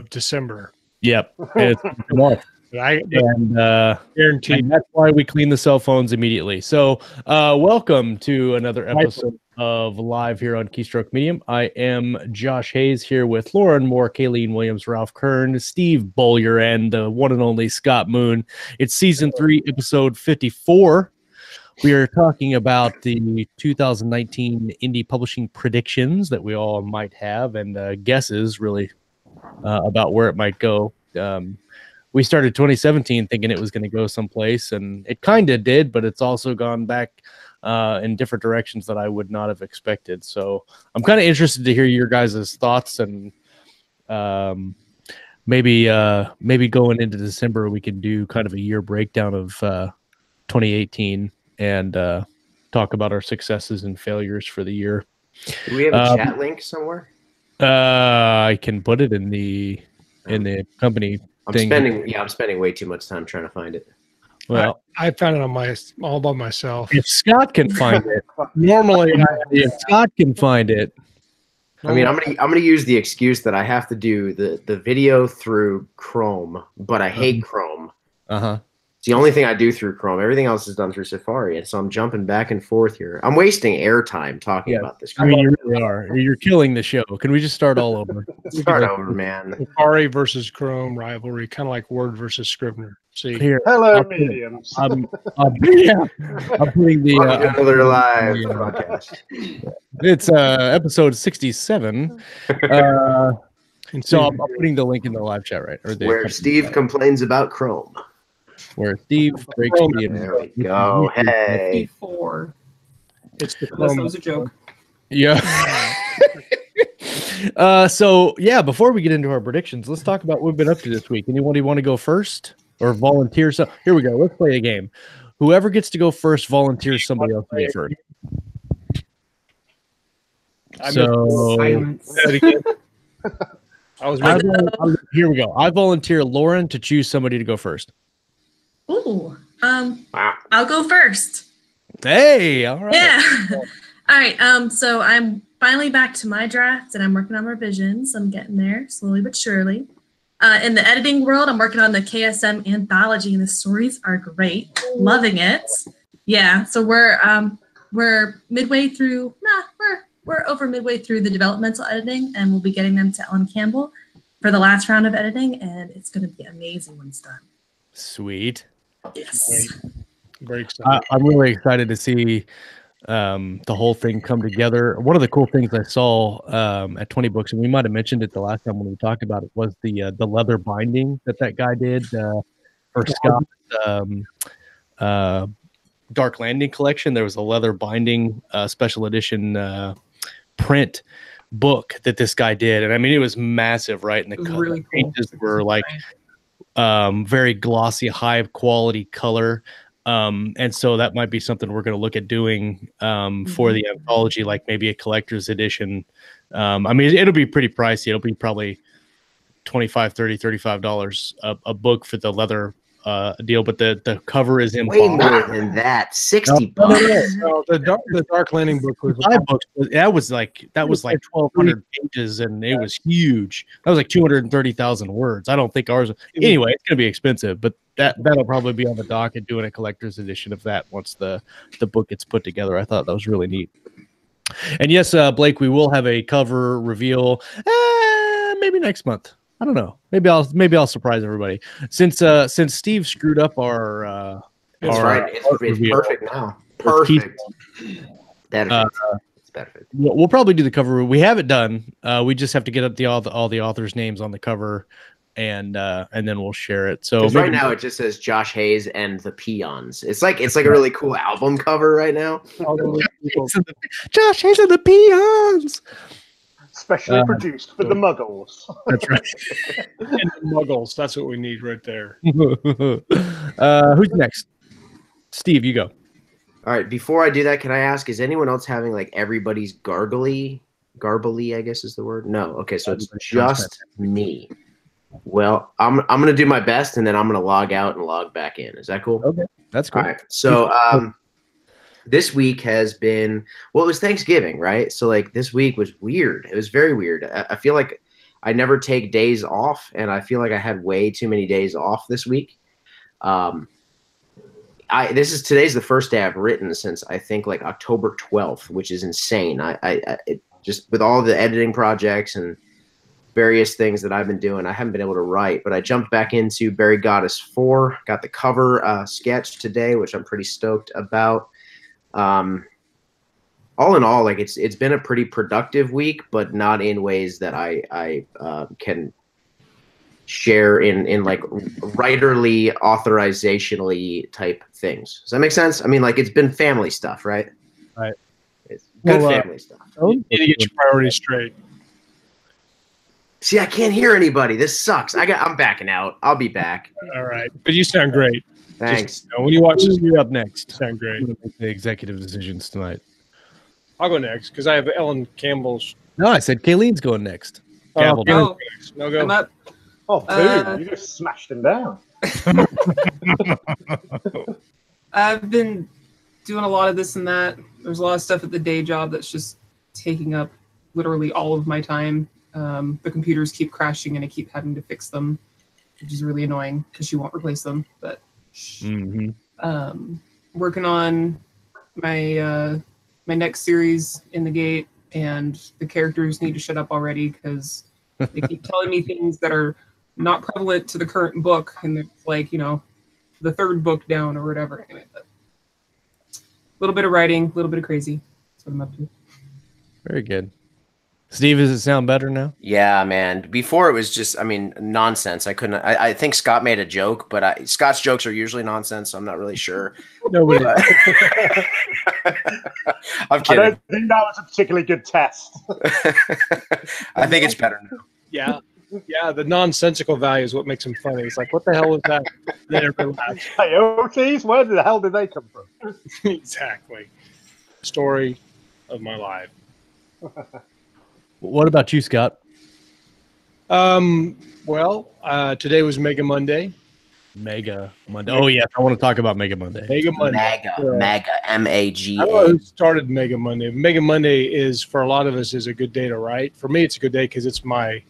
of December. Yep. It's tomorrow. And guaranteed. And that's why we clean the cell phones immediately. So welcome to another episode of Live here on Keystroke Medium. I am Josh Hayes here with Lauren Moore, Kayleen Williams, Ralph Kern, Steve Bowyer, and the one and only Scott Moon. It's season 3, episode 54. We are talking about the 2019 indie publishing predictions that we all might have and guesses really about where it might go. We started 2017 thinking it was going to go someplace, and it kind of did, but it's also gone back in different directions that I would not have expected. So I'm kind of interested to hear your guys' thoughts, and maybe going into December we can do kind of a year breakdown of 2018 and talk about our successes and failures for the year. Do we have a chat link somewhere? I can put it in the company. I'm spending way too much time trying to find it. Well, I found it all by myself. If Scott can find it, normally if Scott can find it. I mean, I'm gonna use the excuse that I have to do the video through Chrome, but I hate Chrome. It's the only thing I do through Chrome. Everything else is done through Safari, and so I'm jumping back and forth here. I'm wasting airtime talking about this. I mean, you really are. You're killing the show. Can we just start all over? Start over, man. Safari versus Chrome rivalry, kind of like Word versus Scrivener. See, here, hello, mediums. I'm putting the another live broadcast. It's episode 67. So I'm putting the link in the live chat, right? Where Steve complains about Chrome. Where Steve breaks the There we go. Hey. 54. It's the Unless that was a joke. Yeah. So yeah, before we get into our predictions, let's talk about what we've been up to this week. Anybody want to go first or volunteer? So here we go. Let's play a game. Whoever gets to go first volunteers somebody else to go first. Here we go. I volunteer Lauren to choose somebody to go first. Ooh, I'll go first. Hey, all right. Yeah. All right. So I'm finally back to my draft, and I'm working on revisions. I'm getting there slowly but surely. In the editing world, I'm working on the KSM anthology, and the stories are great. Loving it. Yeah. So we're midway through. We're over midway through the developmental editing, and we'll be getting them to Ellen Campbell for the last round of editing, and it's going to be amazing when it's done. Sweet. Yes. Very excited. I'm really excited to see the whole thing come together. One of the cool things I saw at 20 Books, and we might have mentioned it the last time when we talked about it, was the leather binding that guy did for Scott's Dark Landing collection. There was a leather binding special edition print book that this guy did, and I mean it was massive, right? And the really pages were like very glossy, high quality color. And so that might be something we're going to look at doing for the anthology, like maybe a collector's edition. I mean, it'll be pretty pricey. It'll be probably $25, $30, $35 a book for the leather deal, but the cover is way more than that. $60. No, the Dark Landing book was that was like 1,200 pages, and it was huge. That was like 230,000 words. I don't think ours. Anyway, it's gonna be expensive, but that'll probably be on the docket doing a collector's edition of that once the book gets put together. I thought that was really neat. And yes, Blake, we will have a cover reveal maybe next month. I don't know. Maybe I'll surprise everybody. Since Steve screwed up our That's right. It's perfect now. Perfect. It's perfect. We'll probably do the cover. We have it done. We just have to get up all the authors' names on the cover, and then we'll share it. So right now it just says Josh Hayes and the Peons. It's like a really cool album cover right now. Josh Hayes and the Peons. Specially produced for the Muggles. That's right. And the Muggles. That's what we need right there. Who's next? Steve, you go. All right. Before I do that, can I ask, is anyone else having like everybody's garbly, I guess is the word? No. Okay. So it's just me. Well, I'm going to do my best, and then I'm going to log out and log back in. Is that cool? Okay. That's cool. All right. So this week has been, well, it was Thanksgiving, right? So like this week was weird. It was very weird. I feel like I never take days off, and I feel like I had way too many days off this week. Today's the first day I've written since I think like October 12th, which is insane. It just with all the editing projects and various things that I've been doing, I haven't been able to write, but I jumped back into Buried Goddess 4, got the cover sketch today, which I'm pretty stoked about. All in all, like it's been a pretty productive week, but not in ways that I can share in like writerly, authorizationally type things. Does that make sense? I mean, like it's been family stuff, right? Right. It's good Well, family stuff. You need to get your priorities straight. See, I can't hear anybody. This sucks. I'm backing out. I'll be back. All right. But you sound great. Thanks. When you watch this, You're up next. you sound great. I'm gonna make the executive decisions tonight. I'll go next because I have Ellen Campbell's. No, I said Kayleen's going next. Oh, Campbell. Kayleen's Oh. next. No go. I'm up. Oh, boom! You just smashed him down. I've been doing a lot of this and that. There's a lot of stuff at the day job that's just taking up literally all of my time. The computers keep crashing and I keep having to fix them, which is really annoying because she won't replace them. But working on my my next series in the gate, and the characters need to shut up already because they keep telling me things that are not prevalent to the current book, and it's like, you know, the third book down or whatever. Anyway, but a little bit of writing, a little bit of crazy. That's what I'm up to. Very good. Steve, does it sound better now? Yeah, man. Before it was just, I mean, nonsense. I couldn't. I think Scott made a joke, but Scott's jokes are usually nonsense, so I'm not really sure. Nobody. I'm I kidding. don't think that was a particularly good test. I think it's better now. Yeah. Yeah. The nonsensical value is what makes them funny. It's like, what the hell was that? Then everybody laughs. Coyotes? Where the hell did they come from? Exactly. Story of my life. What about you, Scott? Well, today was Mega Monday. Mega Monday. Oh, yes. I want to talk about Mega Monday. Mega Monday. MAGA, M-A-G-A. I don't know who started Mega Monday. Mega Monday is, for a lot of us, is a good day to write. For me, it's a good day because it's my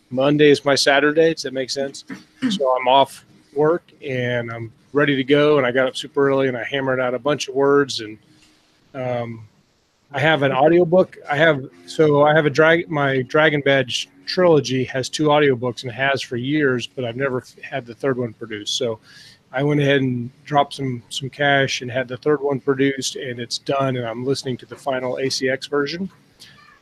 Monday is my Saturday. Does that make sense? So I'm off work and I'm ready to go. And I got up super early and I hammered out a bunch of words. And I have an audiobook. I have my Dragon Badge trilogy has 2 audiobooks and has for years, but I've never had the third one produced. So I went ahead and dropped some cash and had the third one produced, and it's done, and I'm listening to the final ACX version.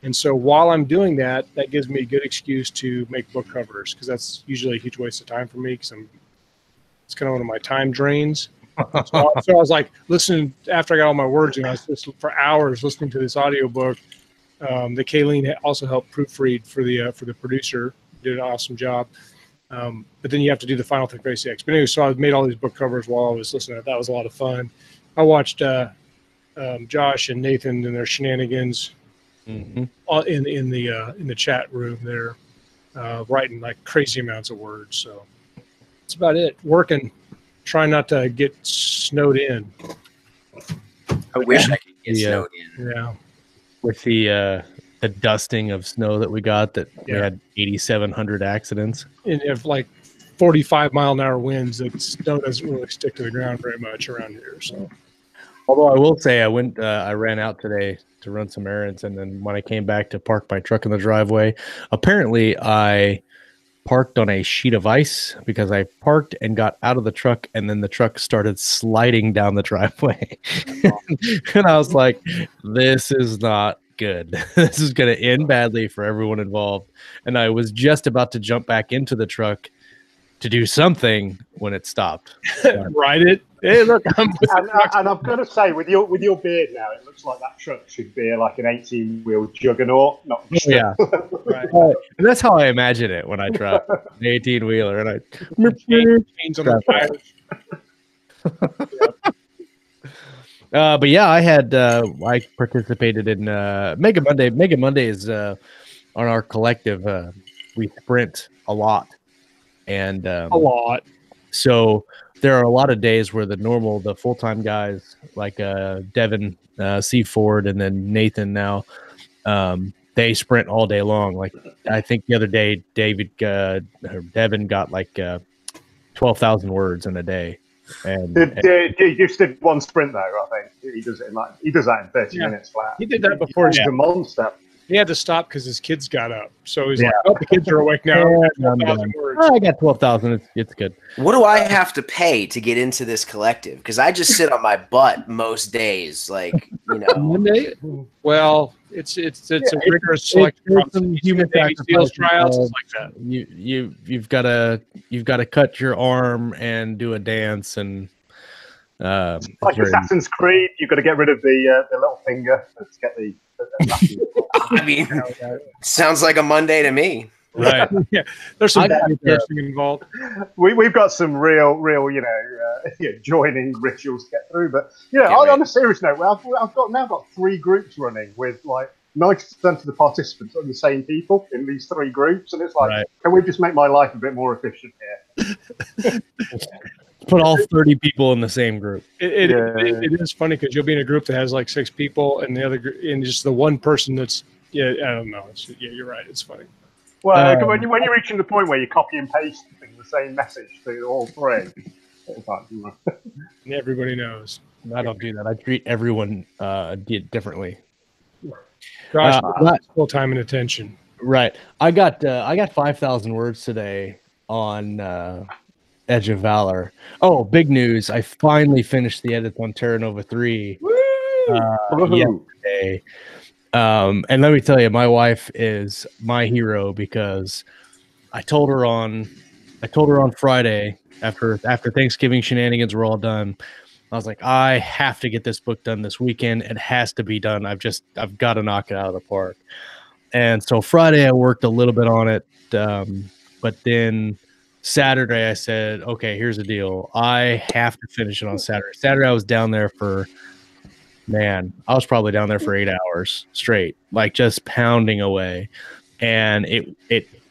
And so while I'm doing that, that gives me a good excuse to make book covers, because that's usually a huge waste of time for me, because it's kind of one of my time drains. So I was like listening after I got all my words, and I was listening for hours listening to this audiobook. The Kayleen also helped proofread for the producer, did an awesome job. But then you have to do the final thing for ACX. But anyway, so I made all these book covers while I was listening. That was a lot of fun. I watched Josh and Nathan and their shenanigans in the chat room. They're writing like crazy amounts of words. So that's about it. Working, trying not to get snowed in. I wish I could get Yeah. snowed in. Yeah. With the dusting of snow that we got, that we Yeah. had 8,700 accidents. And if like 45-mile-an-hour winds, the snow doesn't really stick to the ground very much around here. So Although I will say, I ran out today to run some errands, and then when I came back to park my truck in the driveway, apparently I parked on a sheet of ice because I parked and got out of the truck, and then the truck started sliding down the driveway. And I was like, this is not good. This is going to end badly for everyone involved. And I was just about to jump back into the truck to do something when it stopped. ride it. Hey, look, I'm And I've got to say, with your beard now, it looks like that truck should be like an 18-wheel juggernaut, not just Yeah. right. And that's how I imagine it when I drive an 18-wheeler. And Chains on the tires. but yeah, I participated in Mega Monday. Mega Monday is on our collective. We sprint a lot, and A lot. so there are a lot of days where the full-time guys like Devin C. Ford and then Nathan now, they sprint all day long. Like I think the other day, Devin got like 12,000 words in a day. And he just did one sprint though. I think he does that in 30 minutes flat. He did that before. He's a monster. He had to stop because his kids got up. So he's like, "Oh, the kids are awake now." I got 12,000. It's good. What do I have to pay to get into this collective? Because I just sit on my butt most days, like Monday. Well, it's a rigorous selection process. Human sacrifice tryouts, like that. You've got to cut your arm and do a dance and. Like Assassin's Creed, you've got to get rid of the little finger. Let's get the I mean, sounds like a Monday to me. Right. Yeah. There's some testing involved. We've got some real joining rituals to get through. But on a serious note, I've got 3 groups running with like 90% of the participants are the same people in these 3 groups, and it's like, can we just make my life a bit more efficient here? Put all 30 people in the same group. It is funny because you'll be in a group that has like 6 people, and the other and just the one person that's I don't know. You're right. It's funny. Well, when you're reaching the point where you copy and paste the same message to all 3, everybody knows. I don't do that. I treat everyone differently. Gosh, full time and attention. Right. I got 5,000 words today on. Edge of Valor. Oh, big news. I finally finished the edit on Terra Nova 3 yesterday. And let me tell you, my wife is my hero because I told her on Friday after Thanksgiving shenanigans were all done. I was like, I have to get this book done this weekend. It has to be done. I've got to knock it out of the park. And so Friday I worked a little bit on it, but then Saturday, I said, okay, here's the deal. I have to finish it on Saturday. Saturday, I was down there I was probably down there for 8 hours straight, like just pounding away. And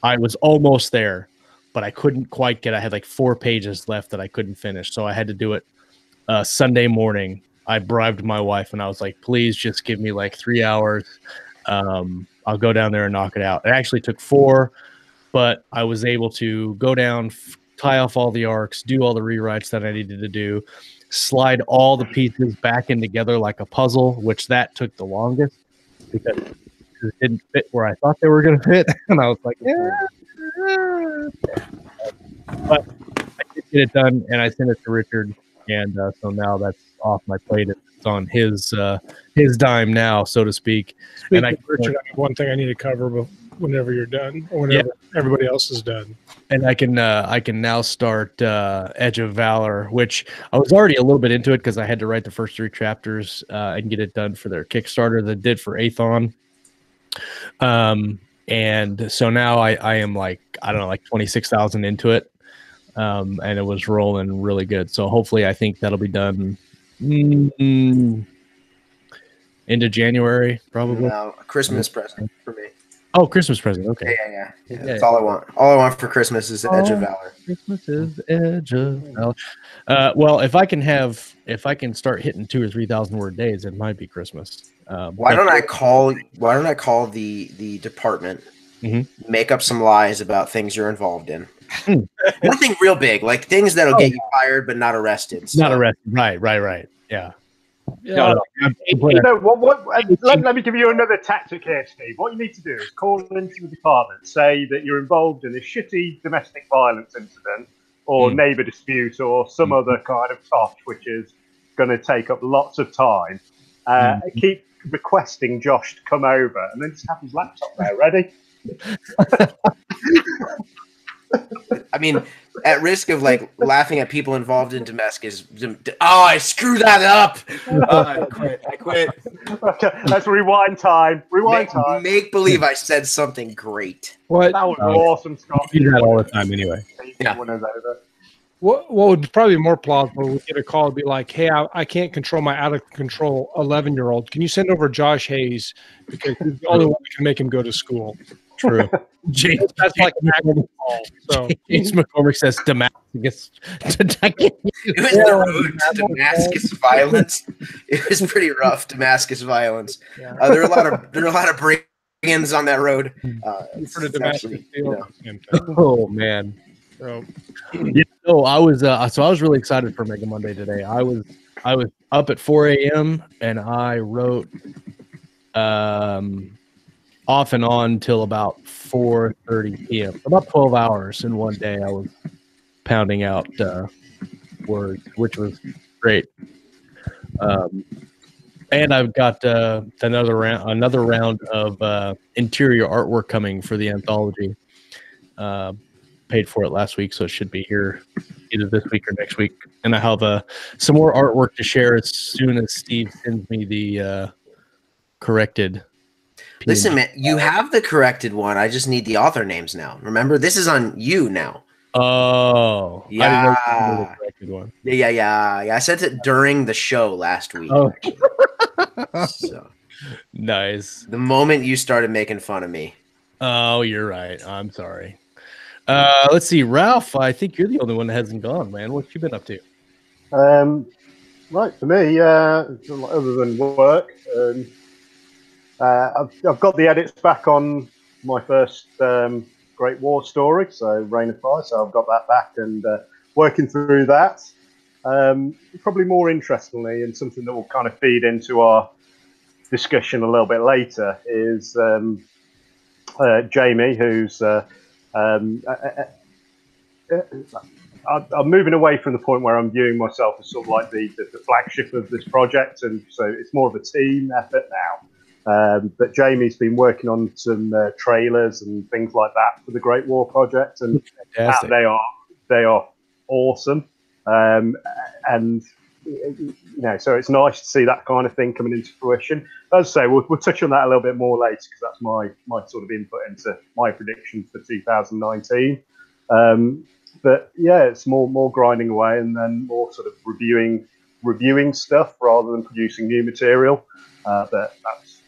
I was almost there, but I couldn't quite I had like 4 pages left that I couldn't finish. So I had to do it Sunday morning. I bribed my wife and I was like, please just give me like 3 hours. I'll go down there and knock it out. It actually took 4. But I was able to go down, tie off all the arcs, do all the rewrites that I needed to do, slide all the pieces back in together like a puzzle, which that took the longest because it didn't fit where I thought they were going to fit. And I was like, But I did get it done, and I sent it to Richard. And so now that's off my plate. It's on his dime now, so to speak. Speaking of Richard, I have one thing I need to cover whenever you're done, or whenever everybody else is done. And I can now start Edge of Valor, which I was already a little bit into it because I had to write the first 3 chapters and get it done for their Kickstarter that did for Aethon. And so now I am like 26,000 into it, and it was rolling really good. So hopefully I think that'll be done into January, probably. No, a Christmas present for me. Oh, Christmas present. Okay. Yeah. That's all I want. All I want for Christmas is Edge of Valor. Christmas is Edge of Valor. Well, if I can start hitting 2,000 or 3,000 word days, it might be Christmas. Why don't I call the department, make up some lies about things you're involved in? Nothing real big, like things that'll get you fired but not arrested. So. Not arrested. Right. Yeah. Let me give you another tactic here, Steve. What you need to do is call into the department, say that you're involved in a shitty domestic violence incident or neighbour dispute or some other kind of tosh which is going to take up lots of time. Keep requesting Josh to come over and then just have his laptop there ready. I mean, at risk of like laughing at people involved in Damascus. I screwed that up. I quit. Okay, let's rewind time. Make believe I said something great. What? That was awesome, Scott. You do that all the time anyway. Yeah. What would probably be more plausible? We get a call and be like, "Hey, I can't control my out of control 11-year-old. Can you send over Josh Hayes because he's the only one that can make him go to school?" True. That's like an actual call. So James McCormick says Damascus. It was the road to Damascus violence. It was pretty rough, Damascus violence. Yeah. There are a lot of brain dragons on that road. For the It's Damascus actually, deal. Oh man. So, No, I was really excited for Mega Monday today. I was up at 4 a.m. and I wrote off and on till about 4:30 p.m. About 12 hours in one day. I was pounding out words, which was great. And I've got another round of interior artwork coming for the anthology. Paid for it last week, so it should be here either this week or next week. And I have some more artwork to share as soon as Steve sends me the corrected. PNG. Listen, man, you have the corrected one. I just need the author names now. Remember, this is on you now. Oh, yeah. I didn't know you had the corrected one. Yeah. I sent it during the show last week. Oh. So, nice. the moment you started making fun of me. Oh, you're right. I'm sorry. Let's see, Ralph. I think you're the only one that hasn't gone, man. What you been up to? Right, for me, other than work, I've got the edits back on my first Great War story, so Reign of Fire. So I've got that back and working through that. Probably more interestingly, and something that will kind of feed into our discussion a little bit later, is Jamie, who's I'm moving away from the point where I'm viewing myself as sort of like the flagship of this project, and so it's more of a team effort now. But Jamie's been working on some trailers and things like that for the Great War project, and they are awesome. And so it's nice to see that kind of thing coming into fruition. As I say, we'll touch on that a little bit more later, because that's my sort of input into my predictions for 2019. But yeah, it's more grinding away, and then more sort of reviewing stuff rather than producing new material. But that's,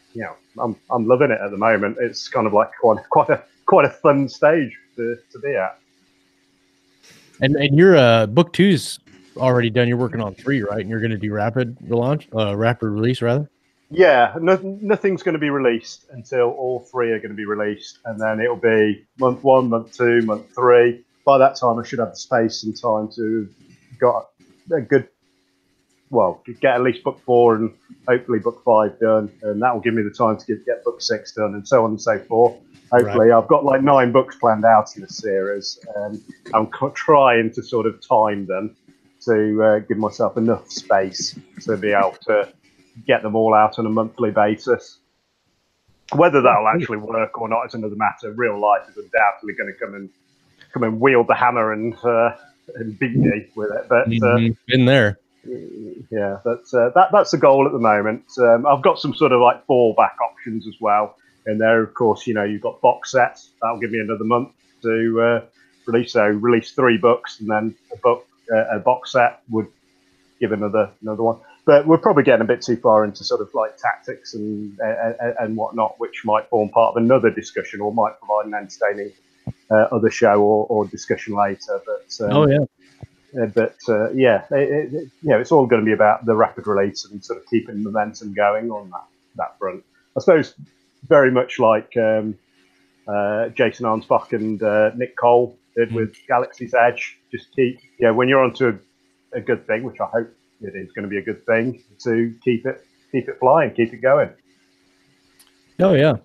I'm loving it at the moment. It's kind of like quite a fun stage to be at. And your book 2's already done. You're working on 3, right? And you're going to do rapid release, rather. Yeah, nothing's going to be released until all 3 are going to be released, and then it'll be month 1, month 2, month 3. By that time, I should have the space and time to got a good, get at least book 4 and hopefully book 5 done, and that will give me the time to get book 6 done, and so on and so forth. Hopefully, right. I've got like 9 books planned out in the series, and I'm trying to sort of time them to give myself enough space to be able to get them all out on a monthly basis. Whether that'll actually work or not is another matter. Real life is undoubtedly going to come and wield the hammer and beat me with it. But been there. Yeah, that's the goal at the moment. I've got some sort of like fallback options as well. And there, of course, you've got box sets. That'll give me another month to release. So release 3 books, and then a box set would give another one. But we're probably getting a bit too far into sort of like tactics and whatnot, which might form part of another discussion or might provide an entertaining other show or discussion later. But it's all going to be about the rapid release and sort of keeping momentum going on that front. I suppose very much like Jason Arnsbach and Nick Cole did with Galaxy's Edge. Just keep, when you're onto a good thing, which I hope it is going to be a good thing, to keep it flying, keep it going. Oh yeah,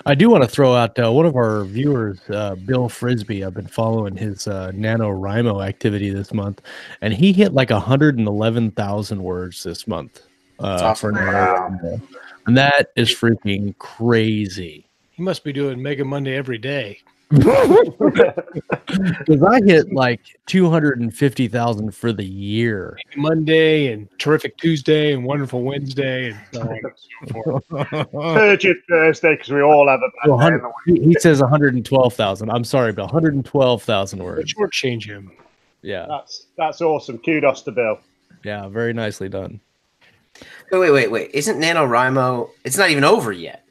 I do want to throw out one of our viewers, Bill Frisbee. I've been following his NaNoWriMo activity this month, and he hit like 111,000 words this month. For NaNoWriMo. And that is freaking crazy. He must be doing Mega Monday every day. Because I hit like 250,000 for the year. Monday and Terrific Tuesday and Wonderful Wednesday and so on and so forth. Turgid Thursday, because we all have a bad day. He says 112,000. I'm sorry, but 112,000 words. Shortchange him. Yeah, that's awesome. Kudos to Bill. Yeah, very nicely done. Wait. Isn't NaNoWriMo? It's not even over yet.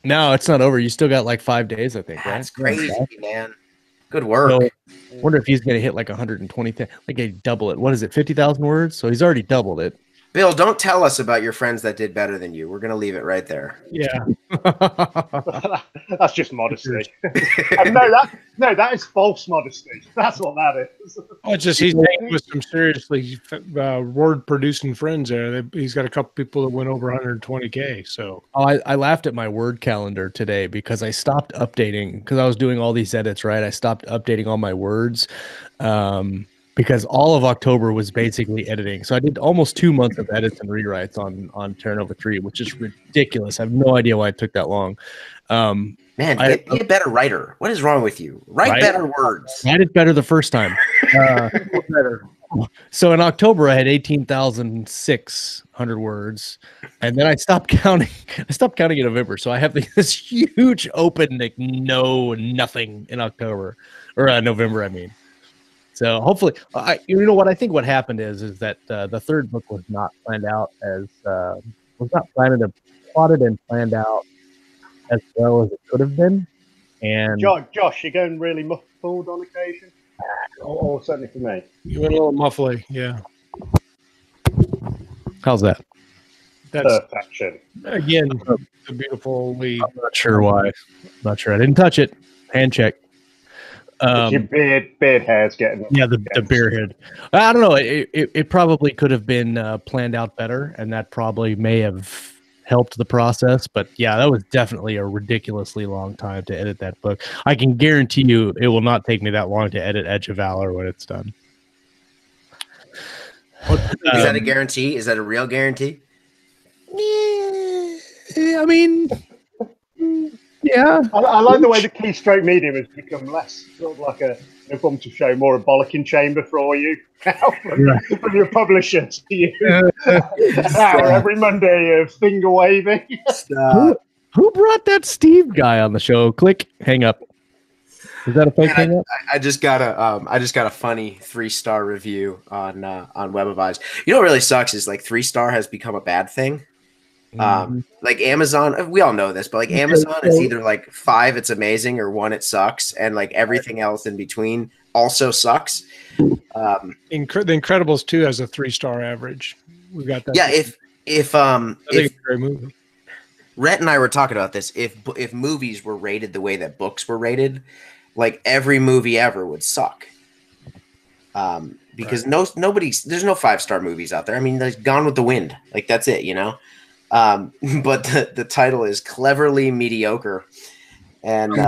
No, it's not over. You still got like 5 days, I think. That's crazy, man. Good work. So, I wonder if he's going to hit like 120, like a double it. What is it, 50,000 words? So he's already doubled it. Bill, don't tell us about your friends that did better than you. We're going to leave it right there. Yeah. That's just modesty. And that is false modesty. That's what that is. Oh, it's just he's hanging with some seriously word producing friends there. He's got a couple people that went over 120K. So I laughed at my word calendar today because I stopped updating because I was doing all these edits, right? I stopped updating all my words. Because all of October was basically editing. So I did almost 2 months of edits and rewrites on Terra Nova 3, which is ridiculous. I have no idea why it took that long. Man, be a better writer. What is wrong with you? Write better words. Write it better the first time. Better. So in October, I had 18,600 words. And then I stopped counting. I stopped counting in November. So I have this huge open, like, nothing in October. Or November, I mean. So hopefully, you know what I think. What happened is that the third book was not planned out plotted and planned out as well as it could have been. And Josh, you're going really muffled on occasion, or certainly for me. You went a little muffly, yeah. How's that? That's perfection. Again, the beautiful lead. I'm not sure why. Not sure. I didn't touch it. Hand check. Your beard hair's getting the beard head. I don't know. It probably could have been planned out better, and that probably may have helped the process. But yeah, that was definitely a ridiculously long time to edit that book. I can guarantee you, it will not take me that long to edit Edge of Valor when it's done. Is that a guarantee? Is that a real guarantee? Yeah, I mean. Yeah, I like the way the keystroke medium has become less sort of like a informative show, more a bollocking chamber for you now from your publisher to you. An hour every Monday of finger waving. Who brought that Steve guy on the show? Click, hang up. Is that a fake hang up? I just got a funny 3-star review on Web of Eyes. You know what really sucks is like 3-star has become a bad thing. Like Amazon, we all know this, but like Amazon is either like 5, it's amazing, or 1, it sucks, and like everything else in between also sucks. The Incredibles 2 has a 3-star average. We got that. Yeah, if it's a great movie. Rhett and I were talking about this. If movies were rated the way that books were rated, like every movie ever would suck. Because there's no 5-star movies out there. I mean, there's Gone with the Wind, like that's it, you know. But the title is Cleverly Mediocre, and and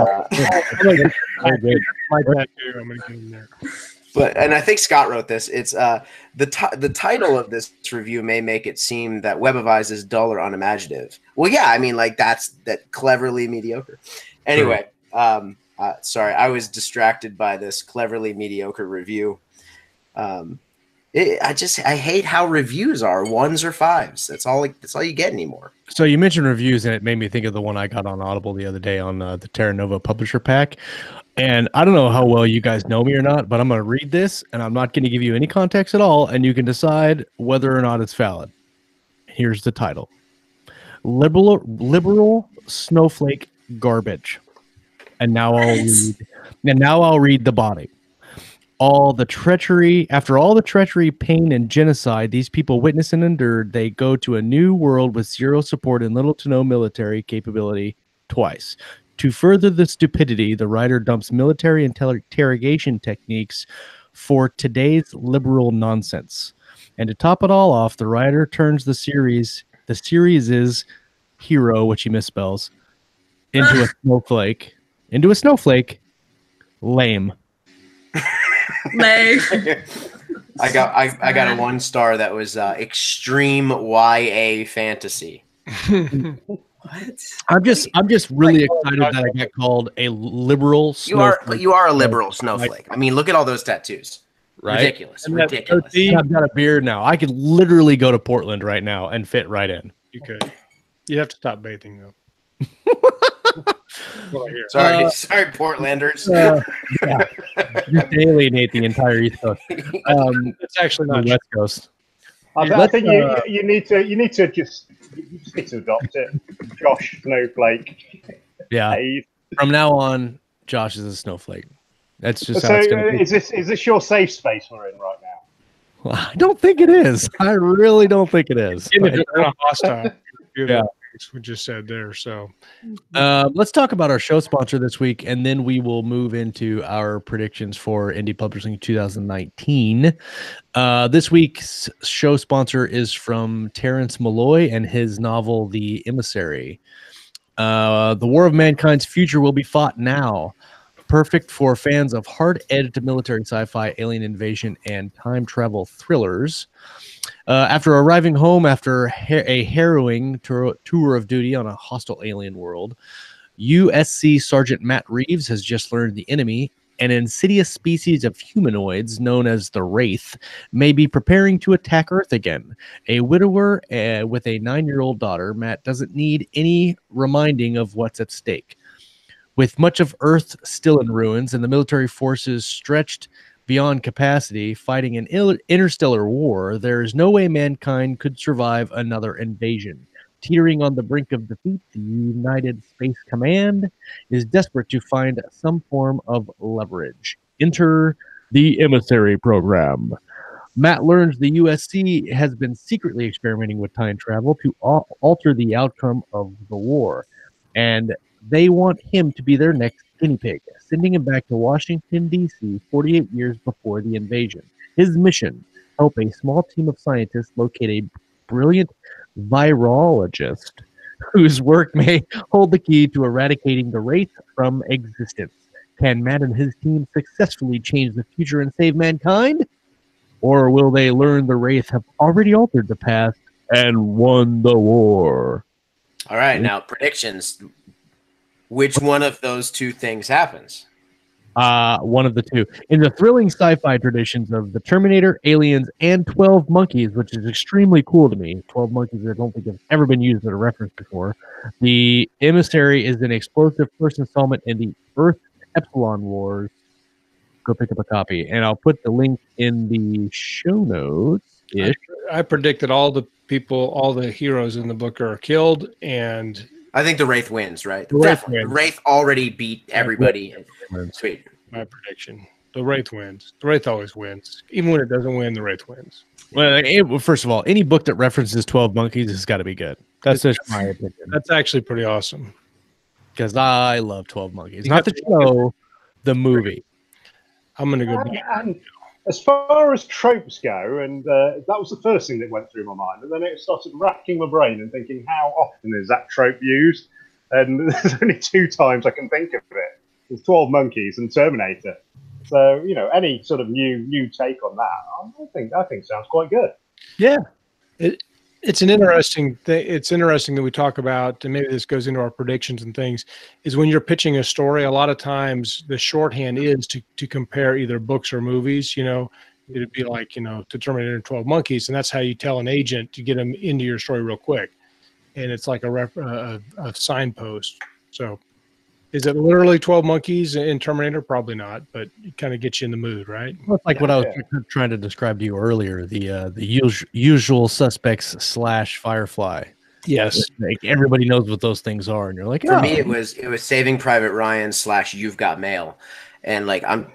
I think Scott wrote this. It's the title of this review may make it seem that Web of Eyes is dull or unimaginative. Well, yeah, I mean, like that cleverly mediocre. Anyway, sorry, I was distracted by this cleverly mediocre review. I hate how reviews are 1s or 5s. That's all you get anymore. So you mentioned reviews, and it made me think of the one I got on Audible the other day on the Terra Nova Publisher Pack. And I don't know how well you guys know me or not, but I'm going to read this, and I'm not going to give you any context at all, and you can decide whether or not it's valid. Here's the title: Liberal Snowflake Garbage. And now I'll read the body. After all the treachery, pain, and genocide these people witnessed and endured, they go to a new world with zero support and little to no military capability twice. To further the stupidity, the writer dumps military interrogation techniques for today's liberal nonsense. And to top it all off, the writer turns the series' hero, which he misspells, into a snowflake. Lame. Lame. I got a 1-star that was extreme YA fantasy. What? I'm just really excited that I got called a liberal snowflake. You are a liberal snowflake. I mean, look at all those tattoos. Right? Ridiculous. I've got a beard now. I could literally go to Portland right now and fit right in. You could. You have to stop bathing though. Sorry, Portlanders. Just alienate the entire East Coast. It's actually not West Coast. I think you need to just adopt it. Josh Snowflake. Yeah. From now on, Josh is a snowflake. That's just so. Is this your safe space we're in right now? Well, I don't think it is. I really don't think it is. Hostile. Yeah. We just said there. So let's talk about our show sponsor this week, and then we will move into our predictions for Indie Publishing 2019. This week's show sponsor is from Terrence Malloy and his novel, The Emissary. The war of mankind's future will be fought now. Perfect for fans of hard-edged military sci-fi, alien invasion, and time travel thrillers. After arriving home after a harrowing tour of duty on a hostile alien world, USC Sergeant Matt Reeves has just learned the enemy, an insidious species of humanoids known as the Wraith, may be preparing to attack Earth again. A widower with a 9-year-old daughter, Matt doesn't need any reminding of what's at stake. With much of Earth still in ruins and the military forces stretched beyond capacity, fighting an interstellar war, there is no way mankind could survive another invasion. Teetering on the brink of defeat, the United Space Command is desperate to find some form of leverage. Enter the Emissary program. Matt learns the USC has been secretly experimenting with time travel to alter the outcome of the war, and they want him to be their next guinea pig, sending him back to Washington, D.C. 48 years before the invasion. His mission, help a small team of scientists locate a brilliant virologist whose work may hold the key to eradicating the Wraith from existence. Can Matt and his team successfully change the future and save mankind? Or will they learn the Wraith have already altered the past and won the war? All right, now predictions. Which one of those two things happens? One of the two. In the thrilling sci-fi traditions of the Terminator, Aliens, and 12 Monkeys, which is extremely cool to me. 12 Monkeys I don't think have ever been used as a reference before. The Emissary is an explosive first installment in the Earth Epsilon Wars. Go pick up a copy. And I'll put the link in the show notes. I predict that all the heroes in the book are killed, and I think the Wraith wins, right? The Wraith already beat everybody. Sweet. My prediction. The Wraith wins. The Wraith always wins. Even when it doesn't win, the Wraith wins. Well, first of all, any book that references 12 Monkeys has got to be good. That's just my opinion. That's actually pretty awesome. Because I love 12 Monkeys. Not the show, the movie. I'm going to go back. And as far as tropes go, and that was the first thing that went through my mind, and then it started racking my brain and thinking, how often is that trope used? And there's only 2 times I can think of it. There's 12 Monkeys and Terminator. So, any sort of new take on that, I think sounds quite good. Yeah. It's an interesting thing. It's interesting that we talk about, and maybe this goes into our predictions and things, is when you're pitching a story, a lot of times the shorthand is to compare either books or movies. It'd be like, to Terminator and 12 Monkeys, and that's how you tell an agent to get them into your story real quick. And it's like a signpost. So is it literally 12 Monkeys in Terminator? Probably not, but it kind of gets you in the mood, right? Well, it's like what I was trying to describe to you earlier, the Usual Suspects / Firefly. Yes. Like everybody knows what those things are, and you're like, For me, it was Saving Private Ryan / You've Got Mail. And like I'm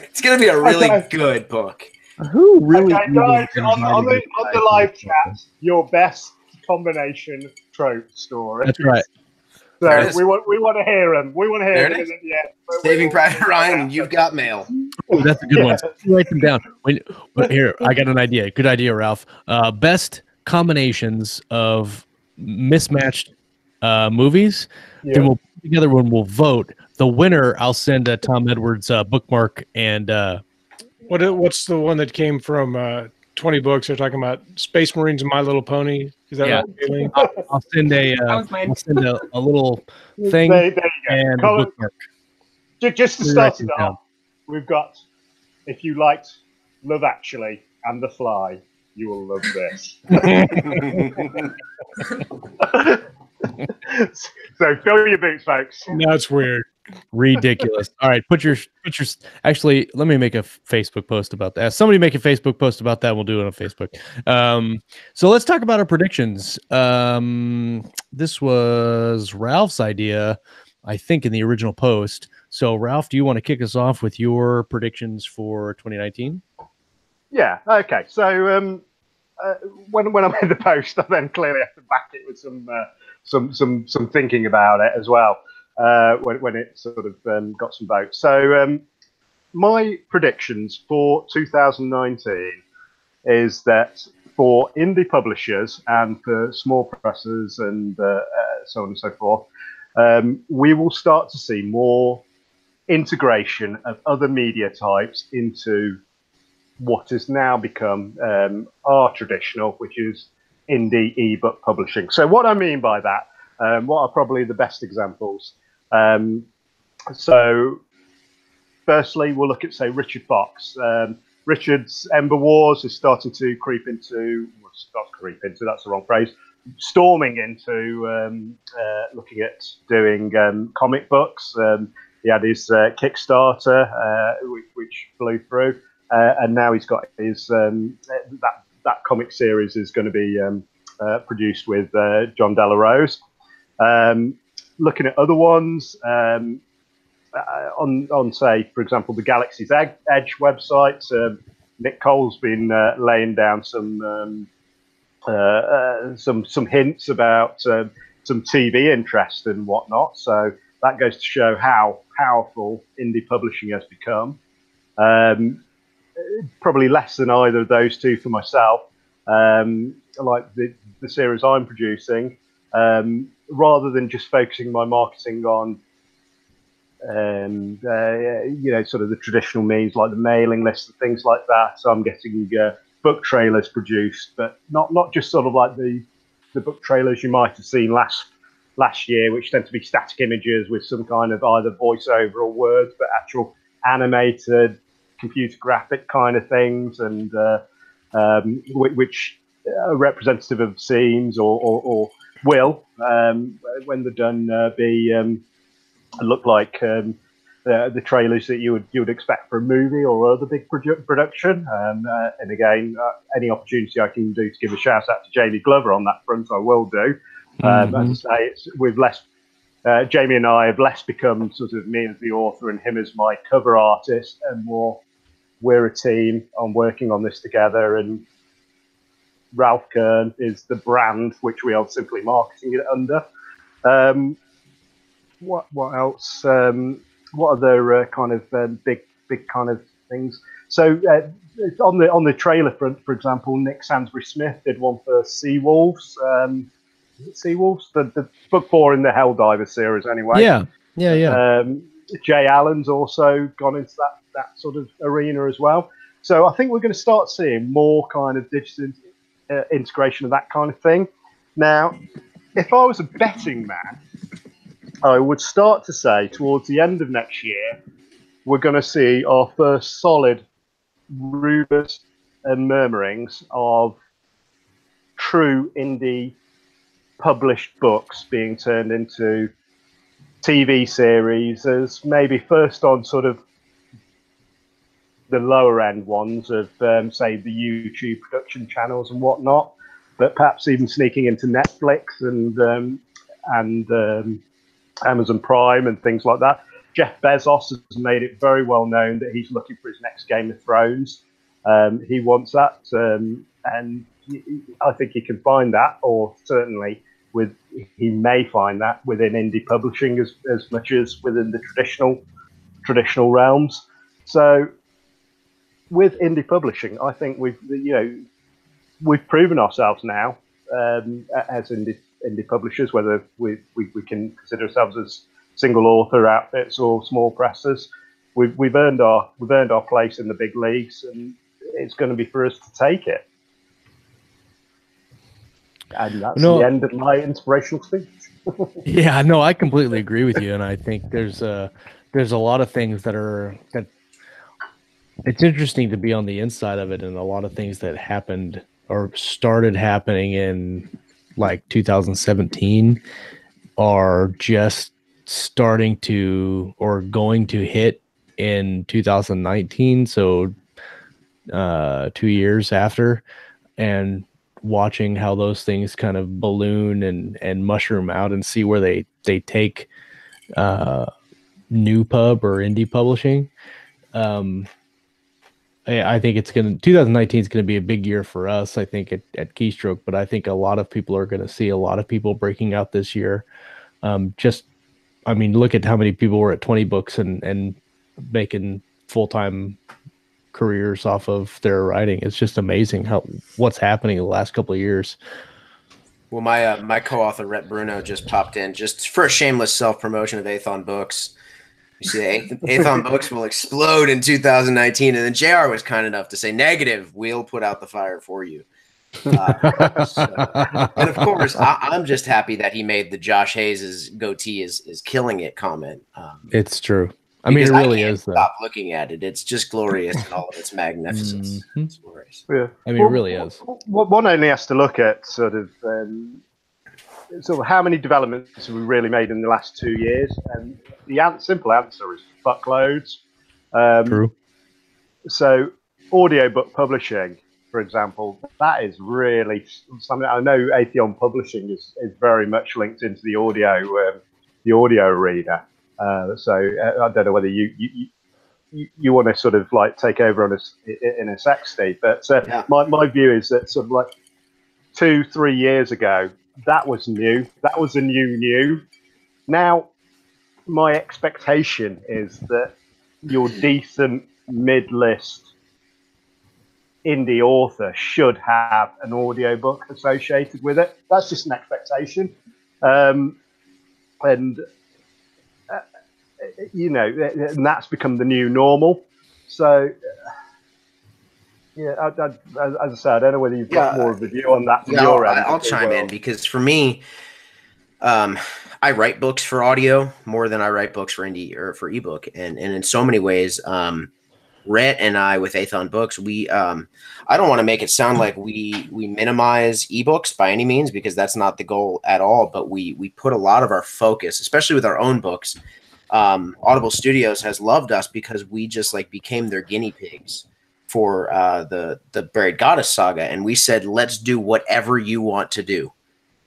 it's gonna be a really good book. Who really? Okay, guys, on the live chat, your best combination trope story. That's right. So we want to hear them. We want to hear them. Saving Private Ryan, You've Got Mail. Oh, that's a good one. Write them down. Here, I got an idea. Good idea, Ralph. Best combinations of mismatched movies. Yeah. Then we'll put together when we'll vote. The winner, I'll send Tom Edwards bookmark and. What's the one that came from 20 books? They're talking about Space Marines and My Little Pony. Is that right? I'll send a little thing there you go. And a bookmark. Just to start it off, we've got, if you liked Love Actually and The Fly, you will love this. So fill your boots, folks. That's weird. Ridiculous. All right, put your actually, let me make a Facebook post about that. Somebody make a Facebook post about that, and we'll do it on Facebook. So let's talk about our predictions. This was Ralph's idea, I think, in the original post. So, Ralph, do you want to kick us off with your predictions for 2019? Yeah. Okay. So when I made the post, I then clearly have to back it with some thinking about it as well. When it sort of got some votes. So my predictions for 2019 is that for indie publishers and for small presses and so on and so forth, we will start to see more integration of other media types into what has now become our traditional, which is indie ebook publishing. So what I mean by that, what are probably the best examples? So firstly, we'll look at, say, Richard Fox. Richard's Ember Wars is starting to creep into, that's the wrong phrase, storming into looking at doing comic books. He had his Kickstarter, which blew through, and now he's got his, that comic series is going to be produced with John Della Rose. Looking at other ones, on say, for example, the Galaxy's Edge website, Nick Cole's been laying down some hints about some TV interest and whatnot. So that goes to show how powerful indie publishing has become. Probably less than either of those two for myself. Like the series I'm producing, rather than just focusing my marketing on sort of the traditional means like the mailing list and things like that. So I'm getting book trailers produced, but not just sort of like the book trailers you might have seen last year, which tend to be static images with some kind of either voiceover or words, but actual animated computer graphic kind of things, and which are representative of scenes or will, when they're done, look like the trailers that you would expect for a movie or other big production. And again, any opportunity I can do to give a shout out to Jamie Glover on that front, I will do. As I say, it's with less. Jamie and I have less become sort of me as the author and him as my cover artist, and more we're a team on working on this together. And Ralph Kern is the brand which we are simply marketing it under. What else? What other kind of big kind of things? So on the trailer front, for example, Nick Sansbury Smith did one for Seawolves. Seawolves, the book 4 in the Helldiver series, anyway. Yeah. Jay Allen's also gone into that sort of arena as well. So I think we're going to start seeing more kind of digital integration of that kind of thing. Now, if I was a betting man, I would start to say towards the end of next year, we're going to see our first solid rumours and murmurings of true indie published books being turned into TV series, as maybe first on sort of the lower end ones of, say, the YouTube production channels and whatnot, but perhaps even sneaking into Netflix and Amazon Prime and things like that. Jeff Bezos has made it very well known that he's looking for his next Game of Thrones. He wants that, and I think he can find that, or certainly he may find that within indie publishing as much as within the traditional realms. So with indie publishing, I think we've proven ourselves now as indie publishers, whether we can consider ourselves as single author outfits or small presses. We've earned our place in the big leagues, and it's going to be for us to take it. And that's the end of my inspirational speech. Yeah, no, I completely agree with you, and I think there's a lot of things that it's interesting to be on the inside of it, and a lot of things that happened or started happening in like 2017 are just starting to or going to hit in 2019. So 2 years after, and watching how those things kind of balloon and mushroom out and see where they take new pub or indie publishing. I think 2019 is going to be a big year for us, I think, at Keystroke, but I think a lot of people are going to see a lot of people breaking out this year. Look at how many people were at 20 Books and making full-time careers off of their writing. It's just amazing what's happening in the last couple of years. Well, my co-author, Rhett Bruno, just popped in just for a shameless self-promotion of Aethon Books. You see, Aethon Books will explode in 2019, and then JR was kind enough to say, negative, we'll put out the fire for you. And of course, I'm just happy that he made the Josh Hayes' goatee is killing it comment. It's true. I mean, it really is. Stop looking at it. It's just glorious in all of its magnificence. Mm-hmm. It's glorious. Yeah. I mean, it really is. One only has to look at sort of how many developments have we really made in the last 2 years, and the simple answer is fuckloads. True. So, audiobook publishing, for example, that is really something. I know Aethon Publishing is very much linked into the audio arena. So I don't know whether you want to sort of like take over on in a sec, Steve, but my view is that sort of like 2-3 years ago, that was new. That was a new. Now, my expectation is that your decent mid-list indie author should have an audiobook associated with it. That's just an expectation. And that's become the new normal. So, as I said, I don't know whether you've got more of a view on that from your end. I'll chime in, because for me, I write books for audio more than I write books for indie or for ebook, and in so many ways, Rhett and I with Aethon Books, we I don't want to make it sound like we minimize ebooks by any means, because that's not the goal at all. But we put a lot of our focus, especially with our own books. Audible Studios has loved us because we just became their guinea pigs for the Buried Goddess saga, and we said, let's do whatever you want to do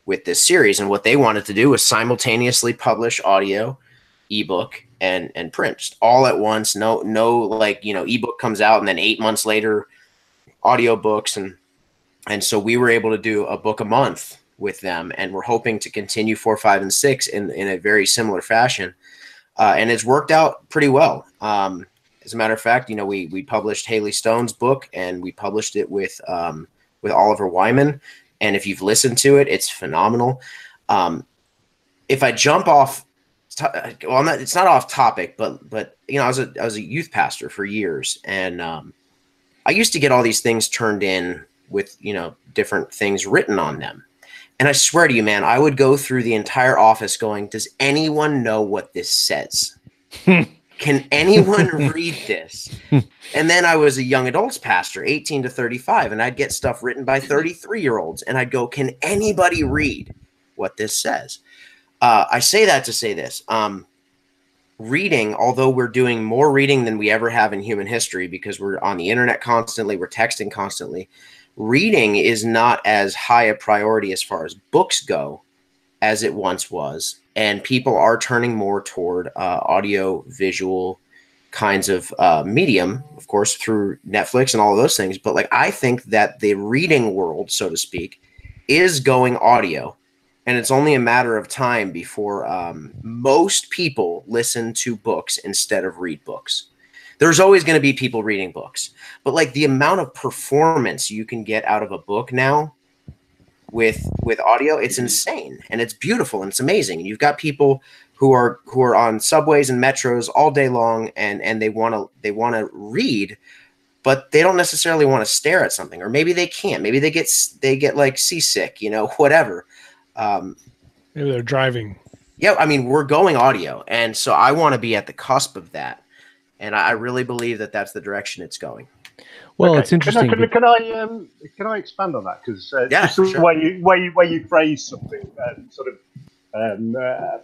with this series. And what they wanted to do was simultaneously publish audio, ebook, and print all at once. No ebook comes out and then 8 months later audio books, and so we were able to do a book a month with them, and we're hoping to continue 4, 5, and 6 in a very similar fashion. And it's worked out pretty well. As a matter of fact, we published Haley Stone's book, and we published it with Oliver Wyman. And if you've listened to it, it's phenomenal. If I jump off, it's not off topic, but I was a youth pastor for years, and I used to get all these things turned in with different things written on them. And I swear to you, man, I would go through the entire office going, does anyone know what this says? Can anyone read this? And then I was a young adults pastor, 18 to 35, and I'd get stuff written by 33-year-olds. And I'd go, can anybody read what this says? I say that to say this. Reading, although we're doing more reading than we ever have in human history, because we're on the internet constantly, we're texting constantly, reading is not as high a priority as far as books go as it once was. And people are turning more toward audio, visual kinds of medium, of course, through Netflix and all of those things. But I think that the reading world, so to speak, is going audio. And it's only a matter of time before most people listen to books instead of read books. There's always going to be people reading books, but the amount of performance you can get out of a book now with audio, it's insane, and it's beautiful, and it's amazing. And you've got people who are on subways and metros all day long, and they want to read, but they don't necessarily want to stare at something, or maybe they can't. Maybe they get seasick, whatever. Maybe they're driving. Yeah, I mean, we're going audio, and so I want to be at the cusp of that. And I really believe that that's the direction it's going. Well, okay. It's interesting. Can I expand on that? Because just sure. the way you phrase something sort of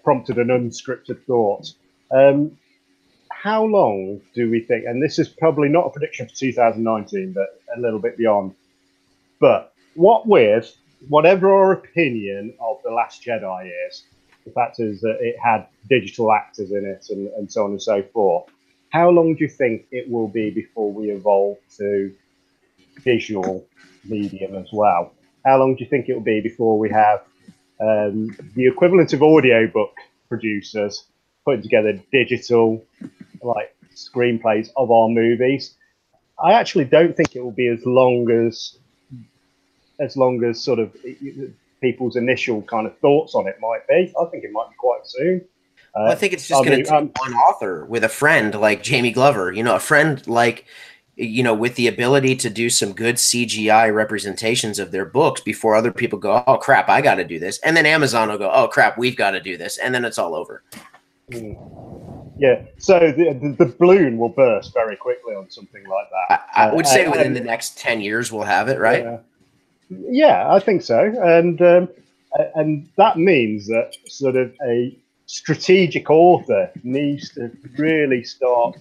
prompted an unscripted thought. How long do we think? And this is probably not a prediction for 2019, but a little bit beyond. But whatever our opinion of The Last Jedi is, The fact is that it had digital actors in it and so on and so forth. How long do you think it will be before we evolve to visual medium as well? How long do you think it will be before we have the equivalent of audiobook producers putting together digital like screenplays of our movies? I actually don't think it will be as long as sort of people's initial kind of thoughts on it might be. I think it might be quite soon. Well, I think it's just going to take one author with a friend like Jamie Glover, you know, a friend like, you know, with the ability to do some good CGI representations of their books before other people go, oh crap, I got to do this. And then Amazon will go, oh crap, we've got to do this. And then it's all over. Yeah. So the balloon will burst very quickly on something like that. I would say within the next 10 years, we'll have it, right? Yeah, I think so. And that means that sort of a strategic author needs to really start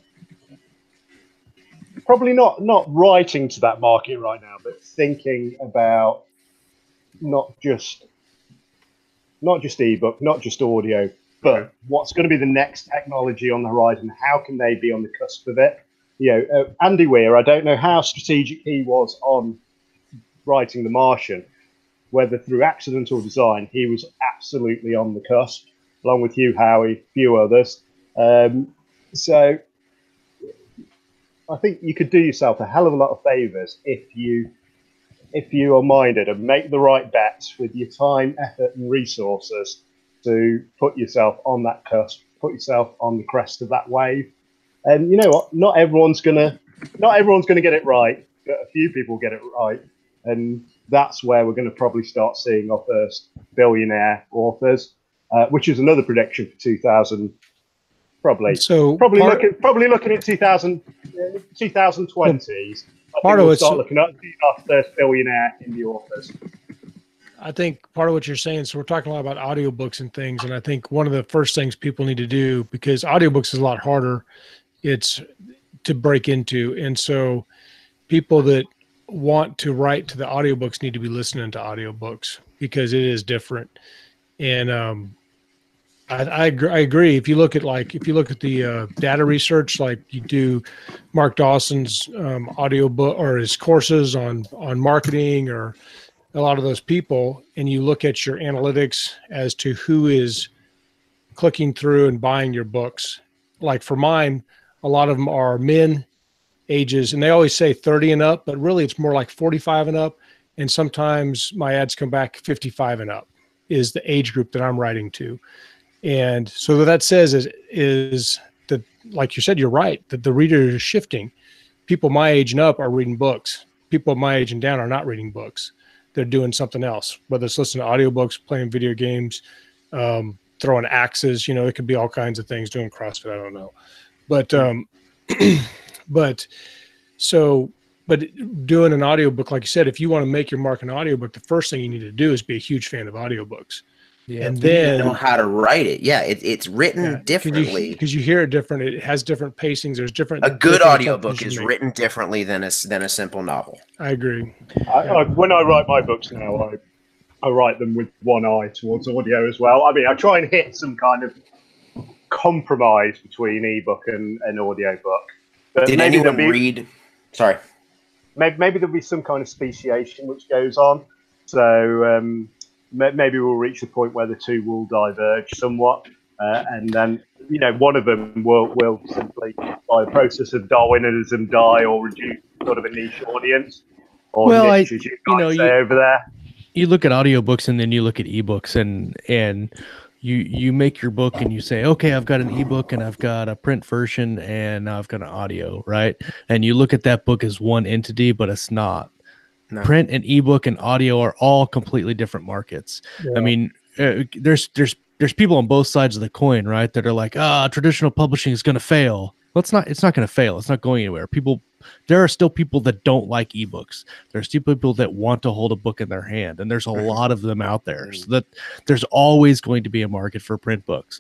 probably not writing to that market right now, but thinking about not just ebook, not just audio, but what's going to be the next technology on the horizon? How can they be on the cusp of it? You know, Andy Weir, I don't know how strategic he was on writing The Martian, whether through accident or design, he was absolutely on the cusp, along with Hugh Howey, a few others. So I think you could do yourself a hell of a lot of favors if you are minded and make the right bets with your time, effort, and resources to put yourself on that cusp, put yourself on the crest of that wave. And you know what? Not everyone's gonna get it right, but a few people get it right, and that's where we're going to probably start seeing our first billionaire authors, which is another prediction for 2000. Probably looking at 2020s. Part of we'll it's start looking at our first billionaire indie authors. I think part of what you're saying, so we're talking a lot about audiobooks and things, and I think one of the first things people need to do, because audiobooks is a lot harder, it's to break into. And so people that want to write to the audiobooks need to be listening to audiobooks because it is different. And I agree. If you look at the data research, like you do Mark Dawson's audiobook or his courses on marketing, or a lot of those people, and you look at your analytics as to who is clicking through and buying your books. Like for mine, a lot of them are men ages, and they always say 30 and up, but really it's more like 45 and up. And sometimes my ads come back 55 and up is the age group that I'm writing to. And so what that says is that, like you said, you're right, that the reader is shifting. People my age and up are reading books. People my age and down are not reading books. They're doing something else, whether it's listening to audiobooks, playing video games, throwing axes, you know, it could be all kinds of things, doing CrossFit, I don't know. But but doing an audiobook, like you said, if you want to make your mark an audiobook, the first thing you need to do is be a huge fan of audiobooks. Yeah, and then know how to write it. Yeah, it's written differently because you hear it different. It has different pacings. There's different. A good audiobook is written differently than a simple novel. I agree. When I write my books now, I write them with one eye towards audio as well. I mean, I try and hit some kind of compromise between ebook and audiobook. But did anyone read? Sorry. Maybe there'll be some kind of speciation which goes on. So maybe we'll reach the point where the two will diverge somewhat, and then one of them will simply, by the process of Darwinism, die or reduce sort of a niche audience. Or niche, as you guys say over there. You look at audiobooks and then you look at ebooks, and you make your book and you say, okay, I've got an ebook and I've got a print version and I've got an audio, right? And you look at that book as one entity, but it's not. No. Print and ebook and audio are all completely different markets. Yeah. I mean, there's people on both sides of the coin, right? That are like, traditional publishing is going to fail. Well, it's not going to fail. It's not going anywhere. There are still people that don't like ebooks. There's still people that want to hold a book in their hand, and there's a lot of them out there. So that there's always going to be a market for print books.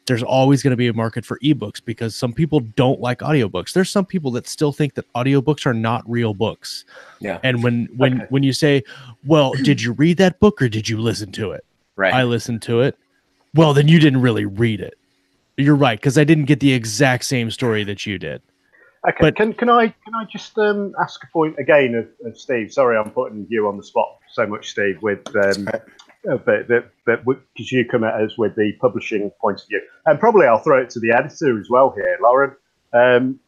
There's always going to be a market for ebooks because some people don't like audiobooks. There's some people that still think that audiobooks are not real books. Yeah. And when you say, well, did you read that book or did you listen to it? Right. I listened to it. Well, then you didn't really read it. You're right, because I didn't get the exact same story that you did. Okay, but, can I just ask a point again of Steve? Sorry, I'm putting you on the spot so much, Steve, with because you come at us with the publishing point of view, and probably I'll throw it to the editor as well here, Lauren.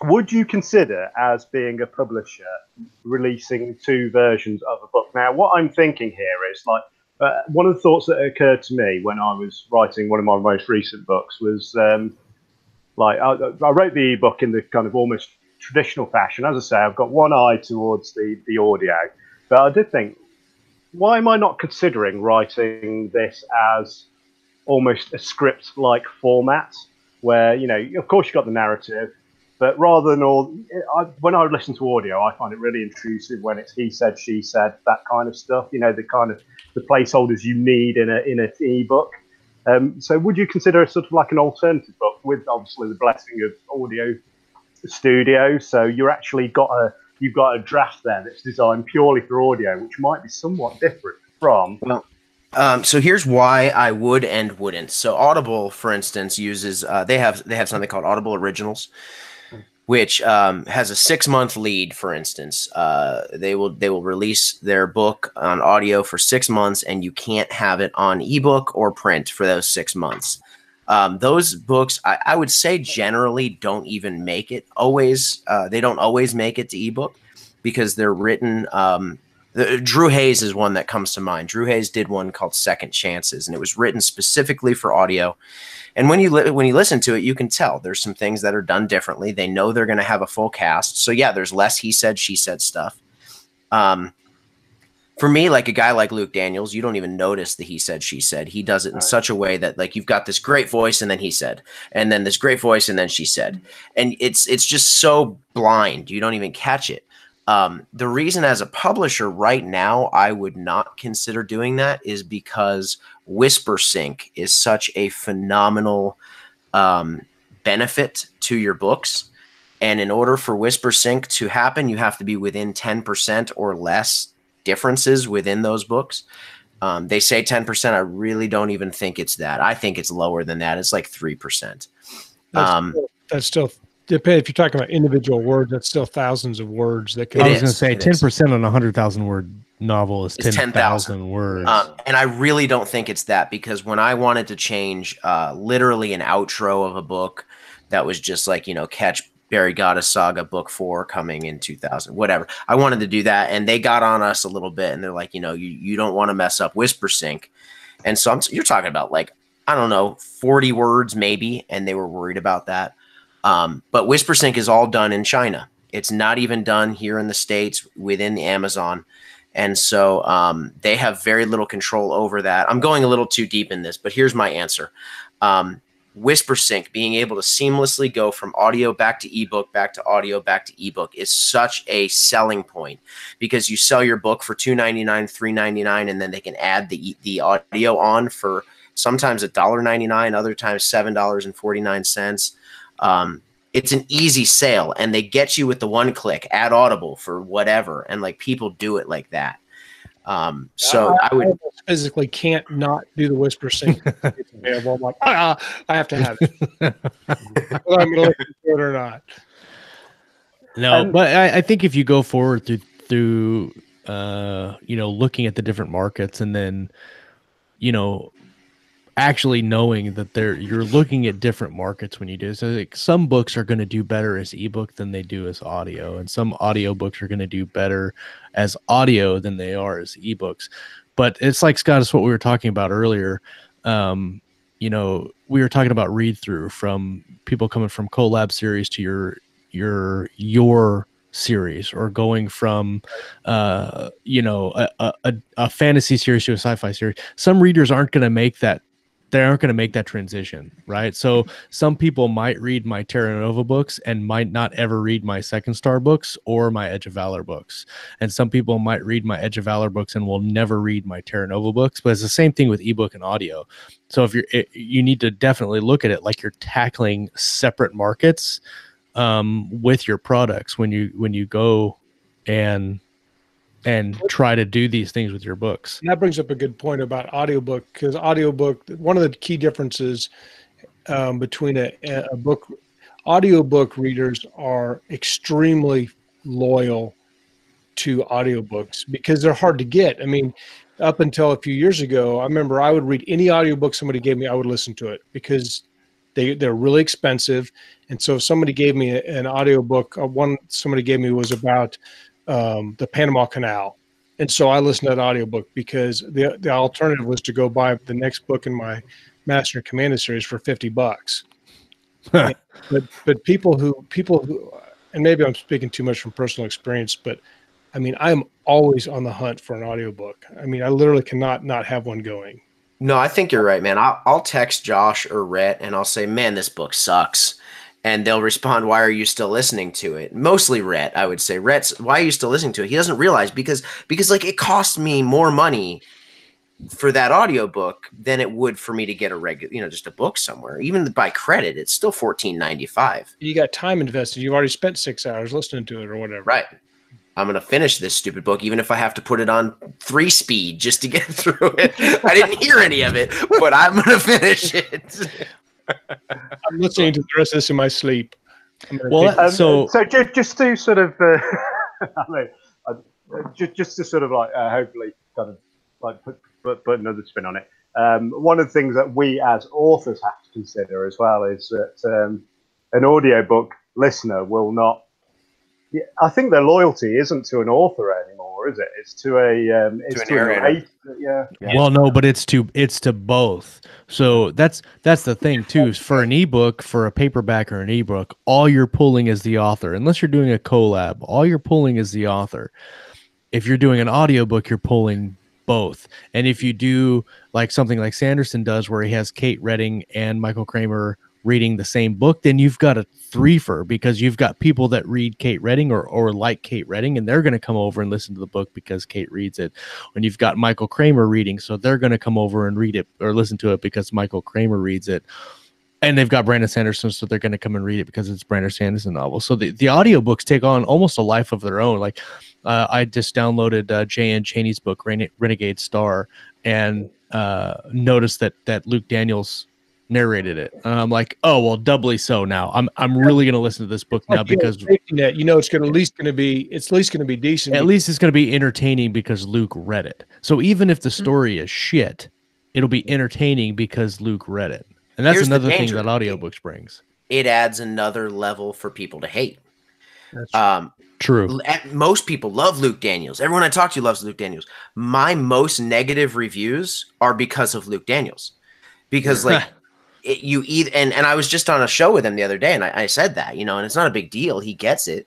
Would you consider, as being a publisher, releasing 2 versions of a book? Now, what I'm thinking here is like one of the thoughts that occurred to me when I was writing one of my most recent books was I wrote the ebook in the kind of almost traditional fashion. As I say, I've got one eye towards the audio, but I did think, why am I not considering writing this as almost a script-like format, where, you know, of course you've got the narrative, but rather than when I listen to audio, I find it really intrusive when it's he said, she said, that kind of stuff. You know, the kind of the placeholders you need in an ebook. So would you consider it sort of like an alternative book with obviously the blessing of Audio Studio? So you've got a draft there that's designed purely for audio, which might be somewhat different from. Well, so here's why I would and wouldn't. So Audible, for instance, uses they have something called Audible Originals, which has a 6-month lead. For instance, they will release their book on audio for 6 months, and you can't have it on ebook or print for those 6 months. Those books, I would say, generally don't even make it. They don't always make it to ebook because they're written. Drew Hayes is one that comes to mind. Drew Hayes did one called Second Chances, and it was written specifically for audio. And when you listen to it, you can tell there's some things that are done differently. They know they're going to have a full cast. So yeah, there's less he said, she said stuff. For me, like a guy like Luke Daniels, you don't even notice the he said, she said. He does it in such a way that, like, you've got this great voice and then he said, and then this great voice and then she said. And it's just so blind. You don't even catch it. The reason as a publisher right now I would not consider doing that is because WhisperSync is such a phenomenal benefit to your books. And in order for WhisperSync to happen, you have to be within 10% or less differences within those books. They say 10%. I really don't even think it's that. I think it's lower than that. It's like 3%. That's still depend if you're talking about individual words. That's still thousands of words. That could. I was going to say 10% on a 100,000 word novel is 10,000 words. And I really don't think it's that, because when I wanted to change literally an outro of a book that was just like, you know, catch Barry Goddess Saga book 4 coming in 2000, whatever. I wanted to do that, and they got on us a little bit, and they're like, you know, you don't want to mess up WhisperSync. And so you're talking about, like, I don't know, 40 words maybe, and they were worried about that. But WhisperSync is all done in China. It's not even done here in the States within the Amazon. And so they have very little control over that. I'm going a little too deep in this, but here's my answer. WhisperSync, being able to seamlessly go from audio back to ebook, back to audio, back to ebook, is such a selling point, because you sell your book for $2.99, $3.99, and then they can add the audio on for sometimes $1.99, other times $7.49. It's an easy sale, and they get you with the one click, add Audible for whatever, and like people do it like that. So I would physically can't not do the WhisperSync. I'm like, I have to have it. Whether I'm going to listen to it or not. No, but I think if you go forward through you know, looking at the different markets, and then, you know, actually knowing that you're looking at different markets when you do. So like, some books are going to do better as ebook than they do as audio, and some audio books are going to do better as audio than they are as ebooks. But it's like, Scott, it's what we were talking about earlier. You know, we were talking about read through, from people coming from collab series to your series, or going from you know, a fantasy series to a sci-fi series. Some readers aren't going to make that. They aren't going to make that transition, right? So some people might read my Terra Nova books and might not ever read my Second Star books or my Edge of Valor books. And some people might read my Edge of Valor books and will never read my Terra Nova books. But it's the same thing with ebook and audio. So if you need to definitely look at it like you're tackling separate markets with your products when you go and and try to do these things with your books. And that brings up a good point about audiobook, because audiobook, one of the key differences between a book, audiobook readers are extremely loyal to audiobooks because they're hard to get. I mean, up until a few years ago, I remember I would read any audiobook somebody gave me, I would listen to it because they're really expensive. And so if somebody gave me an audiobook, one somebody gave me was about the Panama Canal. And so I listened to that audiobook because the alternative was to go buy the next book in my Master and Commander series for $50. But people who, and maybe I'm speaking too much from personal experience, but I mean, I'm always on the hunt for an audiobook. I mean, I literally cannot not have one going. No, I think you're right, man. I'll text Josh or Rhett and I'll say, man, this book sucks. And they'll respond, why are you still listening to it? Mostly Rhett, I would say. Rhett's, why are you still listening to it? He doesn't realize because like it cost me more money for that audiobook than it would for me to get a regular, just a book somewhere. Even by credit, it's still $14.95. You got time invested. You've already spent 6 hours listening to it or whatever. Right. I'm going to finish this stupid book, even if I have to put it on 3-speed just to get through it. I didn't hear any of it, but I'm going to finish it. I'm listening to the rest of this in my sleep. Well, so just to sort of, just to sort of like hopefully kind of like put another spin on it. One of the things that we as authors have to consider as well is that an audiobook listener will not. Yeah, I think their loyalty isn't to an author anymore, is it? It's to a narrator. Yeah. Well, no, but it's to both. So that's the thing too. Is for an ebook, for a paperback or an ebook, all you're pulling is the author. Unless you're doing a collab, all you're pulling is the author. If you're doing an audiobook, you're pulling both. And if you do like something like Sanderson does, where he has Kate Reading and Michael Kramer reading the same book, then you've got a threefer because you've got people that read Kate Reading or like Kate Reading, and they're going to come over and listen to the book because Kate reads it. When you've got Michael Kramer reading, so they're going to come over and read it or listen to it because Michael Kramer reads it. And they've got Brandon Sanderson, so they're going to come and read it because it's Brandon Sanderson novel. So the audiobooks take on almost a life of their own. Like I just downloaded J.N. Chaney's book, Renegade Star, and noticed that Luke Daniels narrated it. And I'm like, oh well, doubly so now. I'm really going to listen to this book now because that, it's at least going to be decent. At least it's going to be entertaining because Luke read it. So even if the story is shit, it'll be entertaining because Luke read it. And that's another thing that audiobooks brings. It adds another level for people to hate. True. Most people love Luke Daniels. Everyone I talk to loves Luke Daniels. My most negative reviews are because of Luke Daniels. Because like and I was just on a show with him the other day and I said that, and it's not a big deal. He gets it.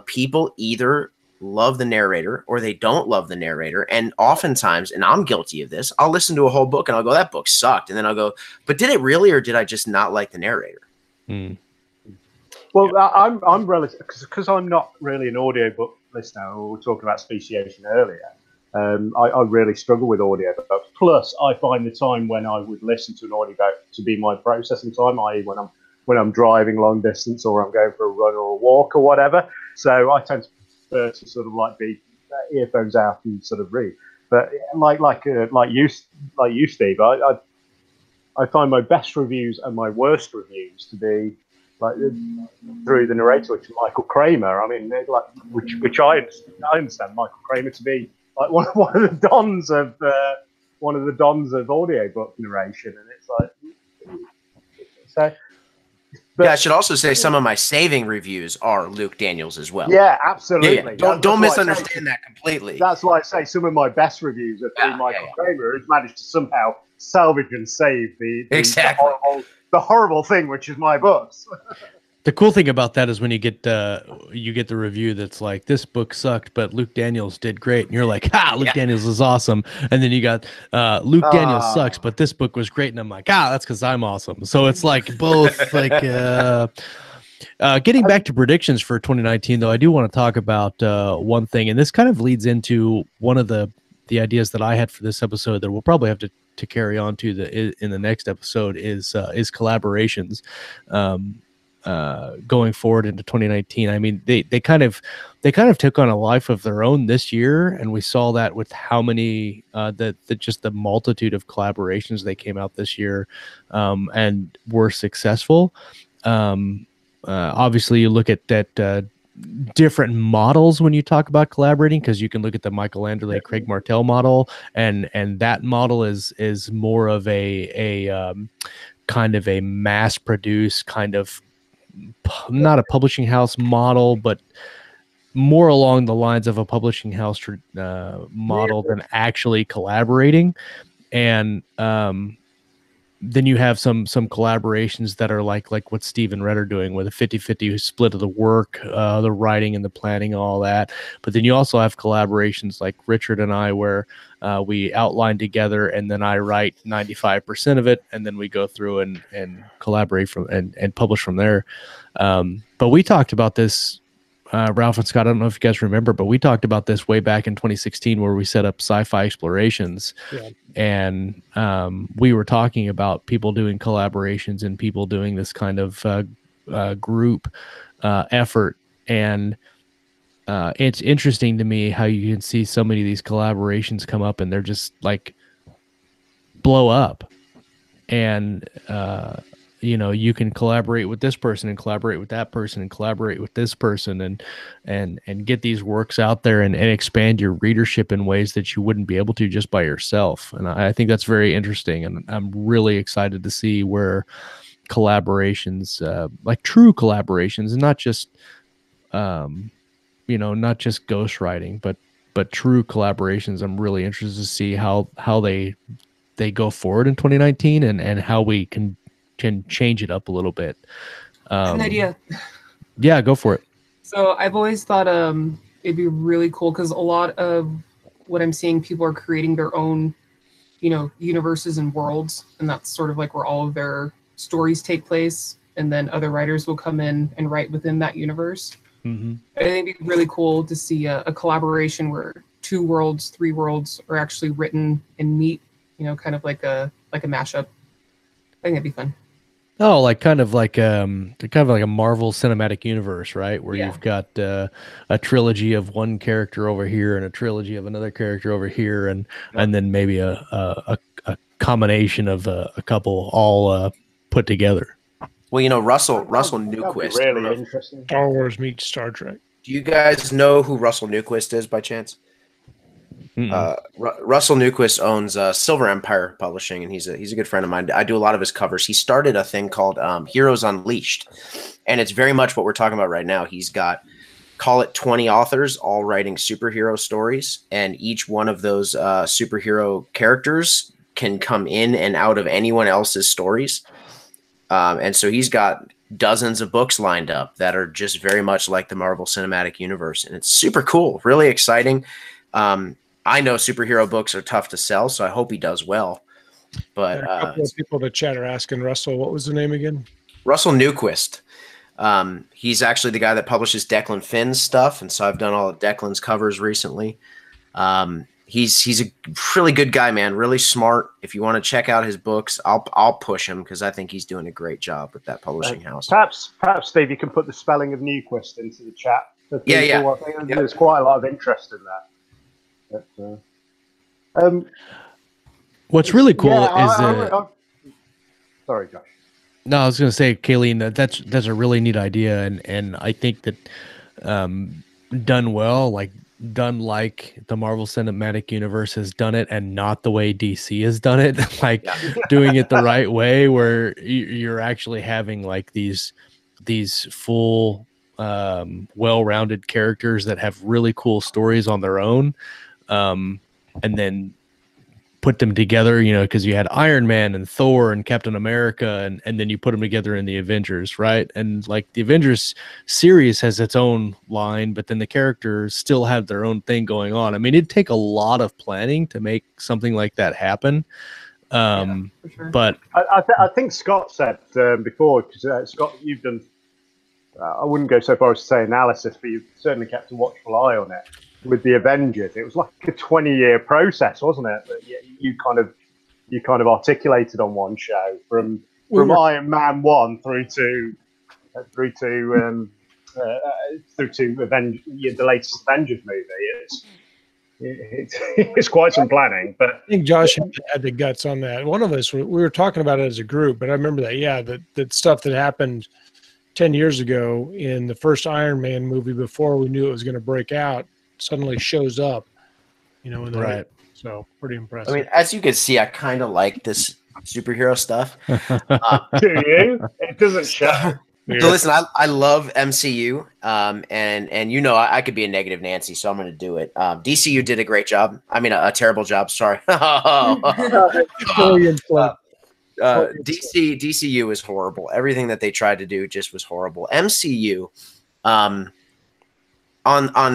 People either love the narrator or they don't love the narrator. And oftentimes, and I'm guilty of this, I'll listen to a whole book and I'll go, that book sucked. And then I'll go, but did it really, or did I just not like the narrator? Well, I'm relative because I'm not really an audiobook listener. We were talking about speciation earlier. I really struggle with audiobooks. Plus, I find the time when I would listen to an audiobook to be my processing time, i.e., when I'm driving long distance or I'm going for a run or a walk or whatever. So I tend to prefer to sort of like be earphones out and sort of read. But like you, Steve, I find my best reviews and my worst reviews to be like through the narrator, which is Michael Kramer. I mean, like which I understand Michael Kramer to be like one of the dons of audiobook narration, and it's like so. But, I should also say some of my saving reviews are Luke Daniels as well. Yeah, absolutely. Yeah. Don't misunderstand that completely. That's why I say some of my best reviews are through Michael Kramer, who's managed to somehow salvage and save the horrible thing, which is my books. The cool thing about that is when you get the review that's like, this book sucked, but Luke Daniels did great, and you're like, Luke Daniels is awesome. And then you got Luke Daniels sucks, but this book was great, and I'm like, that's because I'm awesome. So it's like both. Like getting back to predictions for 2019, though, I do want to talk about one thing, and this kind of leads into one of the ideas that I had for this episode that we'll probably have to carry on to in the next episode is collaborations. going forward into 2019. I mean, they kind of took on a life of their own this year, and we saw that with how many just the multitude of collaborations they came out this year, and were successful. Obviously, you look at that different models when you talk about collaborating, because you can look at the Michael Anderle, Craig Martell model, and that model is more of a kind of a mass produced kind of, not a publishing house model, but more along the lines of a publishing house model than actually collaborating. And then you have some collaborations that are like what Steve and Red are doing, with a 50-50 split of the work, the writing and the planning, all that. But then you also have collaborations like Richard and I, where we outline together, and then I write 95% of it, and then we go through and collaborate and publish from there. But we talked about this, Ralph and Scott, I don't know if you guys remember, but we talked about this way back in 2016, where we set up Sci-Fi Explorations. Yeah. And we were talking about people doing collaborations and people doing this kind of group effort. And it's interesting to me how you can see so many of these collaborations come up and they're just like blow up. And you can collaborate with this person and collaborate with that person and collaborate with this person and get these works out there and expand your readership in ways that you wouldn't be able to just by yourself. And I think that's very interesting. And I'm really excited to see where collaborations, like true collaborations, and not just, not just ghostwriting, but true collaborations. I'm really interested to see how they go forward in 2019 and how we can change it up a little bit. I have an idea. Yeah, go for it. So I've always thought it'd be really cool, because a lot of what I'm seeing, people are creating their own, universes and worlds, and that's sort of like where all of their stories take place, and then other writers will come in and write within that universe. Mm-hmm. I think it'd be really cool to see a collaboration where 2 worlds, 3 worlds are actually written and meet, kind of like a mashup. I think that'd be fun. Oh, kind of like a Marvel Cinematic Universe, right? Where you've got a trilogy of one character over here and a trilogy of another character over here, and then maybe a combination of a couple all put together. Well, Russell Newquist. Really interesting. Star Wars meets Star Trek. Do you guys know who Russell Newquist is by chance? Russell Newquist owns Silver Empire Publishing, and he's a good friend of mine. I do a lot of his covers. He started a thing called Heroes Unleashed, and it's very much what we're talking about right now. He's got, call it 20 authors, all writing superhero stories, and each one of those superhero characters can come in and out of anyone else's stories. And so he's got dozens of books lined up that are just very much like the Marvel Cinematic Universe, and it's super cool, really exciting. I know superhero books are tough to sell, so I hope he does well. But a couple of people in the chat are asking Russell, what was the name again? Russell Newquist. He's actually the guy that publishes Declan Finn's stuff, and so I've done all of Declan's covers recently. He's a really good guy, man. Really smart. If you want to check out his books, I'll push him, because I think he's doing a great job with that publishing house. Perhaps, Steve, you can put the spelling of Newquist into the chat. Yeah. I think there's quite a lot of interest in that. But, what's really cool is sorry, Josh. No, I was going to say, Kayleen, that's a really neat idea, and I think that done well, done like the Marvel Cinematic Universe has done it, and not the way DC has done it, doing it the right way, where you're actually having these full, well-rounded characters that have really cool stories on their own. And then put them together, because you had Iron Man and Thor and Captain America, and then you put them together in the Avengers, right? And the Avengers series has its own line, but then the characters still have their own thing going on. I mean, it'd take a lot of planning to make something like that happen. For sure. But I think Scott said before, because Scott, you've done, I wouldn't go so far as to say analysis, but you've certainly kept a watchful eye on it. With the Avengers, it was like a 20-year process, wasn't it? That you kind of articulated on one show from Iron Man 1 through to through to the latest Avengers movie. It's quite some planning, but I think Josh had the guts on that. One of us, we were talking about it as a group, but I remember that, yeah, that stuff that happened 10 years ago in the first Iron Man movie before we knew it was going to break out suddenly shows up, Right. So pretty impressive. I mean, as you can see, I kind of like this superhero stuff. do you? It doesn't show. So listen, I love MCU, and I could be a negative Nancy, so I'm going to do it. DCU did a great job. I mean, a terrible job. Sorry. DCU is horrible. Everything that they tried to do just was horrible. MCU, on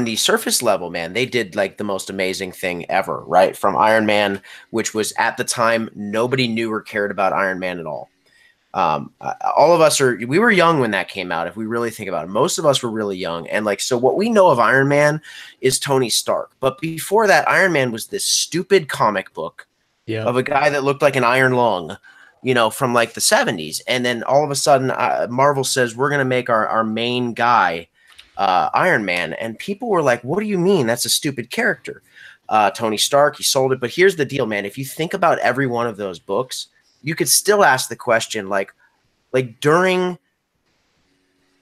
the surface level, man, they did like the most amazing thing ever, right? From Iron Man, which was at the time nobody knew or cared about Iron Man at all. All of us we were young when that came out. If we really think about it, most of us were really young. And so what we know of Iron Man is Tony Stark. But before that, Iron Man was this stupid comic book of a guy that looked like an iron lung, from like the 70s. And then all of a sudden, Marvel says, we're going to make our main guy, Iron Man. And people were like, what do you mean? That's a stupid character. Tony Stark, he sold it. But here's the deal, man. If you think about every one of those books, you could still ask the question, like during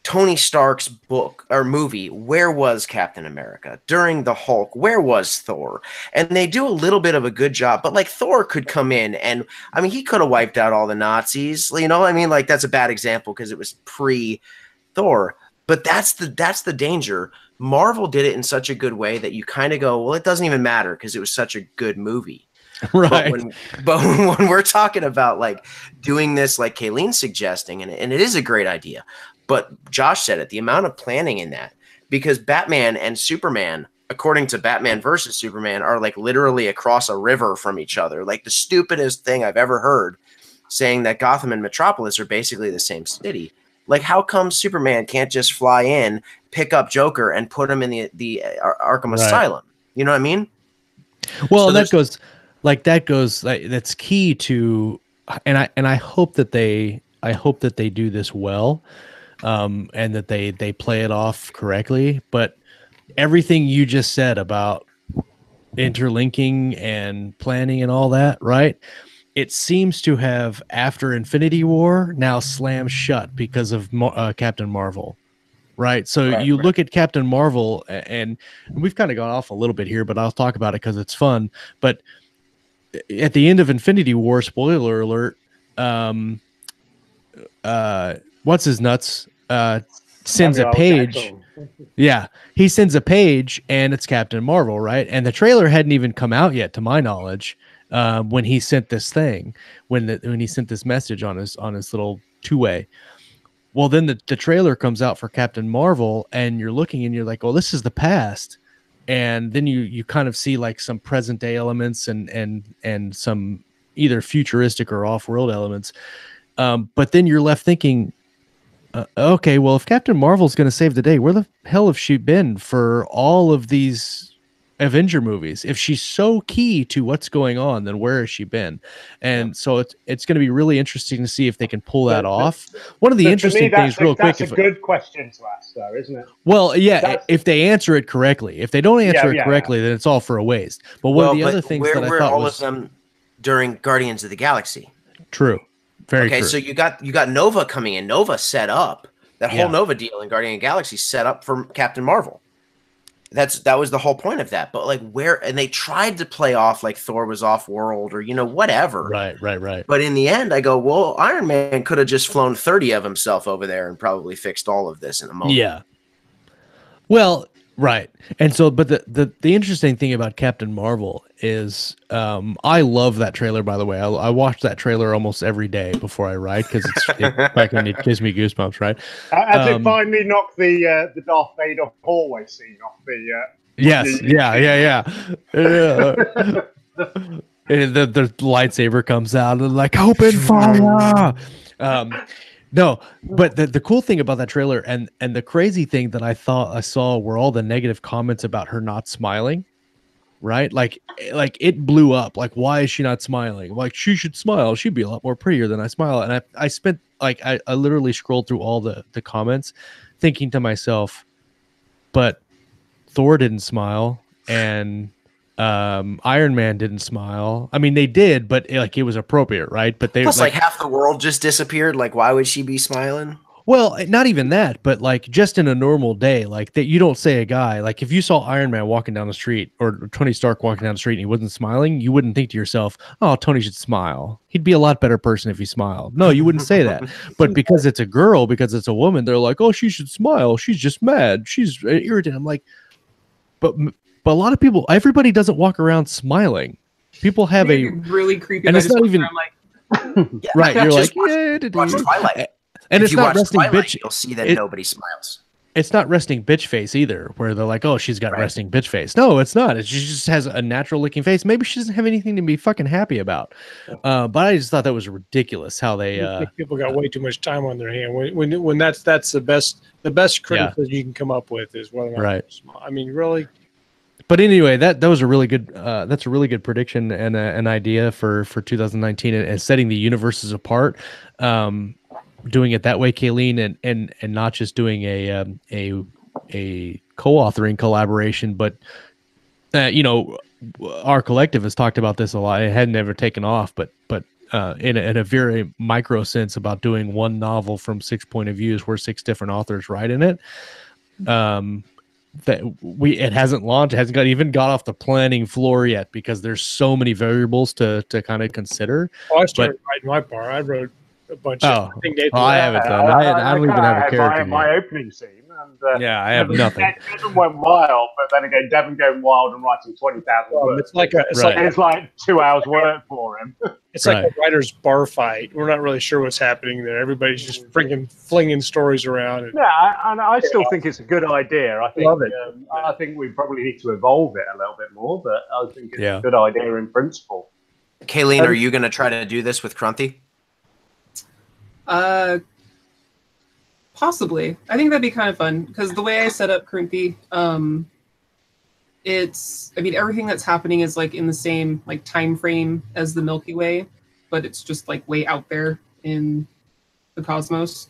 Tony Stark's book or movie, where was Captain America? During the Hulk, where was Thor? And they do a little bit of a good job, but like Thor could come in and he could have wiped out all the Nazis, that's a bad example because it was pre-Thor, but that's the danger. Marvel did it in such a good way that you kind of go, well, it doesn't even matter because it was such a good movie. Right. But when we're talking about like doing this, like Kayleen's suggesting, and it is a great idea, but Josh said it, the amount of planning in that, because Batman and Superman, according to Batman versus Superman, are like literally across a river from each other. Like the stupidest thing I've ever heard, saying that Gotham and Metropolis are basically the same city. Like, how come Superman can't just fly in, pick up Joker, and put him in the Arkham Asylum? You know what I mean? Well, so that's key to, and I hope that they do this well, and that they play it off correctly. But everything you just said about interlinking and planning and all that, right? It seems to have, after Infinity War, now slammed shut because of Captain Marvel. Right. So you look at Captain Marvel, and we've kind of gone off a little bit here, but I'll talk about it because it's fun. But at the end of Infinity War, spoiler alert, what's his nuts? Sends a page. Yeah, he sends a page, and it's Captain Marvel, right? And the trailer hadn't even come out yet, to my knowledge, when he sent this thing, when he sent this message on his little two-way. Well, then the trailer comes out for Captain Marvel, and you're looking, and you're like, "Oh, this is the past." And then you kind of see like some present day elements and some either futuristic or off-world elements. But then you're left thinking, okay, well, if Captain Marvel's going to save the day, where the hell have she been for all of these Avenger movies? If she's so key to what's going on, then where has she been? And so it's going to be really interesting to see if they can pull that off. One of the interesting things, real quick, that's a good question to ask, though, isn't it? Well, yeah, if they answer it correctly. If they don't answer it correctly, then it's all for a waste. But one of the other things that I thought all was of them during Guardians of the Galaxy. True. Very true. Okay, so you got Nova coming in. Nova set up that whole Nova deal in Guardian of the Galaxy, set up for Captain Marvel. That was the whole point of that. But like and they tried to play off like Thor was off world or whatever. Right. But in the end, I go, well, Iron Man could have just flown 30 of himself over there and probably fixed all of this in a moment. Yeah. Well, right. And so, but the interesting thing about Captain Marvel is, I love that trailer, by the way. I watch that trailer almost every day before I write because it gives me goosebumps, right? As it finally knocked the Darth Vader hallway scene off the... Yes, yeah. The lightsaber comes out and like, open fire! No, but the cool thing about that trailer and the crazy thing that I thought I saw were all the negative comments about her not smiling, right? Like it blew up. Like, why is she not smiling? Like, she should smile. She'd be a lot more prettier than I smile. And I spent like I literally scrolled through all the comments, thinking to myself, but Thor didn't smile and Iron Man didn't smile. I mean, they did, but like it was appropriate, right? But they plus like half the world just disappeared. Like, why would she be smiling? Well, not even that, but like just in a normal day, like that you don't say a guy, like if you saw Iron Man walking down the street or Tony Stark walking down the street and he wasn't smiling, you wouldn't think to yourself, oh, Tony should smile. He'd be a lot better person if he smiled. No, you wouldn't say that. But because it's a girl, because it's a woman, they're like, oh, she should smile. She's just mad. She's irritated. I'm like, but a lot of people, everybody doesn't walk around smiling. People have a really creepy, and it's not even like, Yeah, right. You're like, watch Twilight. And if it's you not watch resting Twilight, bitch. you'll see that nobody smiles. It's not resting bitch face either, where they're like, "Oh, she's got resting bitch face." No, it's not. She just has a natural looking face. Maybe she doesn't have anything to be fucking happy about. But I just thought that was ridiculous how they. I think people got way too much time on their hand. When that's the best criticism you can come up with is whether or not right. I mean, really. But anyway, that was a really good. That's a really good prediction and an idea for 2019 and setting the universes apart. Doing it that way, Kayleen, and not just doing a co-authoring collaboration, but you know, our collective has talked about this a lot. It had never taken off, but in a very micro sense about doing one novel from 6 point of views where 6 different authors write in it. That it hasn't launched, it hasn't even got off the planning floor yet because there's so many variables to kind of consider. Oh, I started writing my part. I wrote a bunch of I haven't done. I don't even have a character. My opening scene. And, I have nothing. Devon went wild, but then again, Devon going wild and writing 20,000 words. It's like 2 hours work for him. It's like a writer's bar fight. We're not really sure what's happening there. Everybody's just freaking flinging stories around. And I still think it's a good idea. I think, I think we probably need to evolve it a little bit more, but I think it's a good idea in principle. Kayleen, are you going to try to do this with Krunty? Possibly. I think that'd be kind of fun because the way I set up Krunty, everything that's happening is like in the same like time frame as the Milky Way, but it's just like way out there in the cosmos.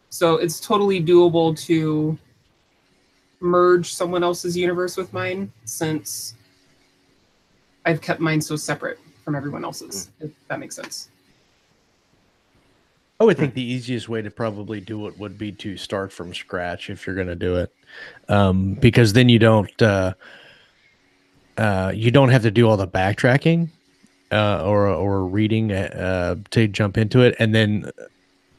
So it's totally doable to merge someone else's universe with mine since I've kept mine so separate from everyone else's, if that makes sense. I would think the easiest way to probably do it would be to start from scratch if you're going to do it, because then you don't have to do all the backtracking or reading to jump into it, and then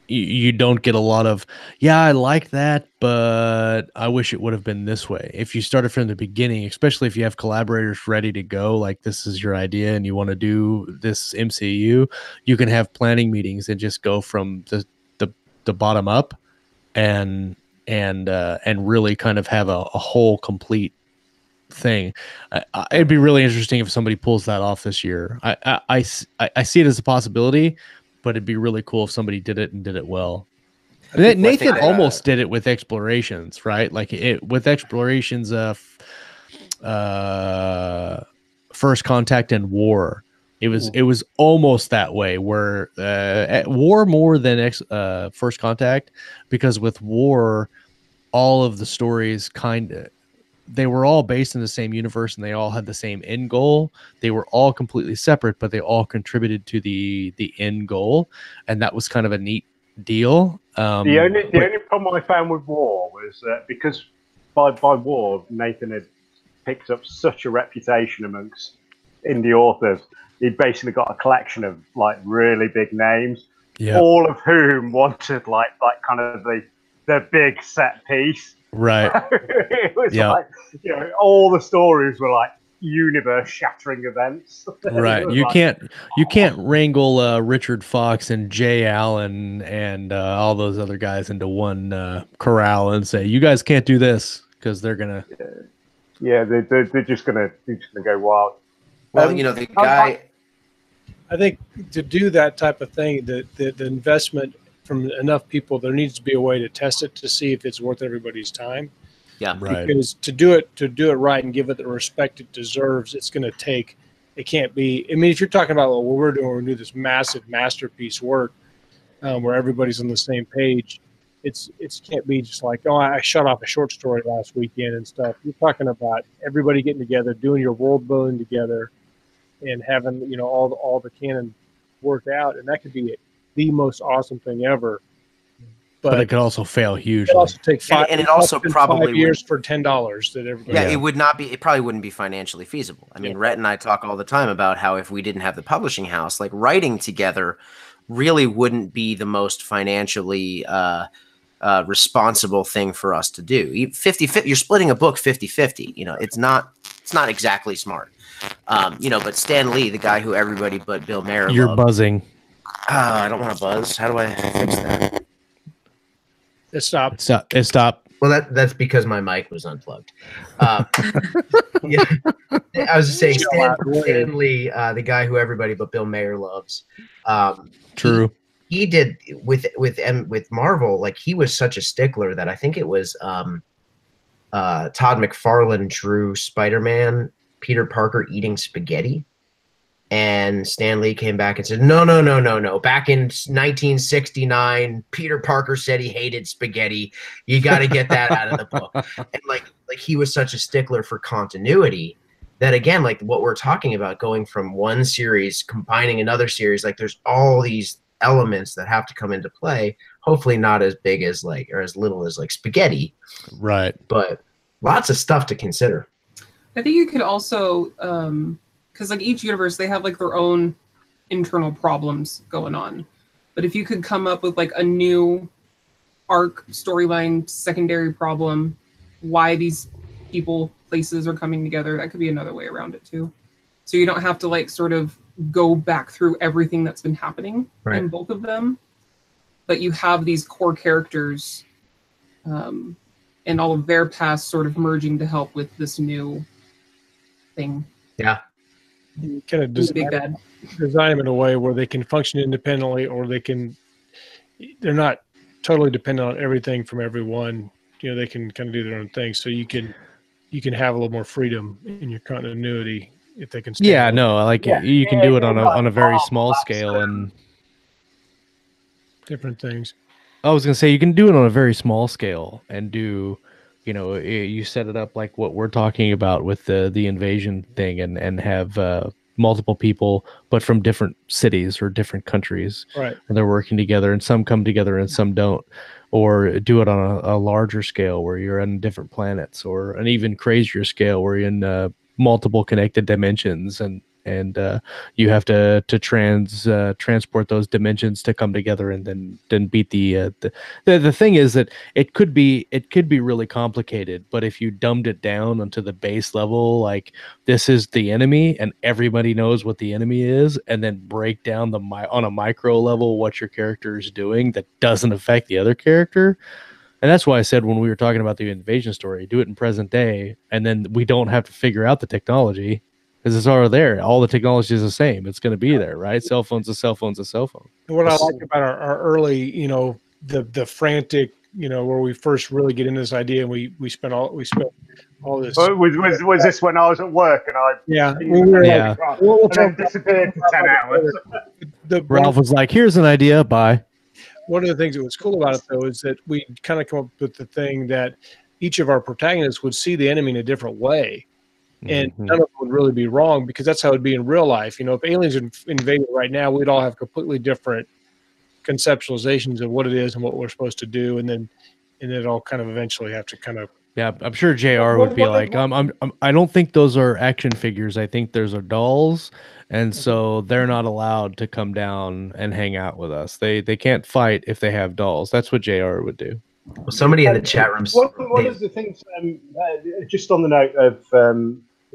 you don't get a lot of I like that, but I wish it would have been this way. If you started from the beginning, especially if you have collaborators ready to go, like this is your idea and you want to do this MCU, you can have planning meetings and just go from the bottom up and really kind of have a whole complete thing. It'd be really interesting if somebody pulls that off this year. I see it as a possibility, but it'd be really cool if somebody did it and did it well. Nathan almost did it with Explorations, right? Like with Explorations, First Contact and War. It was almost that way, where War more than First Contact, because with War, all of the stories they were all based in the same universe and they all had the same end goal. They were all completely separate, but they all contributed to the end goal. And that was kind of a neat deal. The only problem I found with War was that because by War, Nathan had picked up such a reputation amongst indie authors. He'd basically got a collection of like really big names, all of whom wanted like kind of the big set piece. Right. It was like, all the stories were like universe-shattering events. Right. You can't wrangle Richard Fox and Jay Allen and all those other guys into one corral and say, you guys can't do this, because they're gonna. They're just gonna go wild. Well, the guy. I think to do that type of thing, the investment from enough people, there needs to be a way to test it to see if it's worth everybody's time. Yeah, right. Because to do it right and give it the respect it deserves, it's going to take. It can't be. I mean, if you're talking about what we're doing, we do this massive masterpiece work. where everybody's on the same page. It's can't be just like, oh, I shut off a short story last weekend and stuff. You're talking about everybody getting together, doing your world building together, and having all the canon worked out, and that could be the most awesome thing ever. But it could also fail hugely. It also take five, and it also probably 5 years for $10 that everybody. Yeah, it would not be. It probably wouldn't be financially feasible. I mean, Rhett and I talk all the time about how if we didn't have the publishing house, like writing together, really wouldn't be the most financially responsible thing for us to do. 50-50, you're splitting a book 50-50. It's not exactly smart. But Stan Lee, the guy who everybody but Bill Maher You're loved, buzzing. I don't want to buzz. How do I fix that? It stopped. It stopped. Well, that's because my mic was unplugged. Yeah, I was just saying, Stan Lee, the guy who everybody but Bill Maher loves. True. He did with Marvel. Like, he was such a stickler that I think it was Todd McFarlane drew Spider-Man, Peter Parker eating spaghetti. And Stan Lee came back and said, no. Back in 1969, Peter Parker said he hated spaghetti. You got to get that out of the book. And like he was such a stickler for continuity that, again, like what we're talking about, going from one series, combining another series, like there's all these elements that have to come into play. Hopefully not as big as or as little as spaghetti. Right. But lots of stuff to consider. I think you could also, because each universe, they have their own internal problems going on. But if you could come up with a new arc, storyline, secondary problem, why these people, places are coming together, that could be another way around it too. So you don't have to sort of go back through everything that's been happening in both of them. But you have these core characters and all of their past sort of merging to help with this new thing. Yeah. You kind of design them in a way where they can function independently, or they're not totally dependent on everything from everyone. They can kind of do their own thing. So you can have a little more freedom in your continuity if they can. You can do it on a very small scale and different things. I was going to say, you can do it on a very small scale and do, you set it up like what we're talking about with the invasion thing, and have multiple people, but from different cities or different countries. Right. And they're working together, and some come together and some don't. Or do it on a larger scale where you're on different planets, or an even crazier scale where you're in multiple connected dimensions, and you have to transport those dimensions to come together and then beat the thing is that it could be really complicated, but if you dumbed it down onto the base level, like this is the enemy and everybody knows what the enemy is, and then break down on a micro level what your character is doing that doesn't affect the other character. And that's why I said, when we were talking about the invasion story, do it in present day, and then we don't have to figure out the technology, because it's already there. All the technology is the same. It's going to be there, right? Cell phone's a cell phone's a cell phone. And what I like about our early, the frantic, where we first really get into this idea, and we spent all this. Was this when I was at work and I? Yeah. We'll disappeared for 10 hours. Ralph was like, "Here's an idea. Bye." One of the things that was cool about it, though, is that we kind of come up with the thing that each of our protagonists would see the enemy in a different way. And none of them would really be wrong, because that's how it'd be in real life. If aliens invaded right now, we'd all have completely different conceptualizations of what it is and what we're supposed to do, and it all kind of eventually have to kind of. Yeah, I'm sure JR would be like, I don't think those are action figures. I think those are dolls, and so they're not allowed to come down and hang out with us. They can't fight if they have dolls. That's what JR would do. Well, somebody in the chat room. One of the things, just on the note of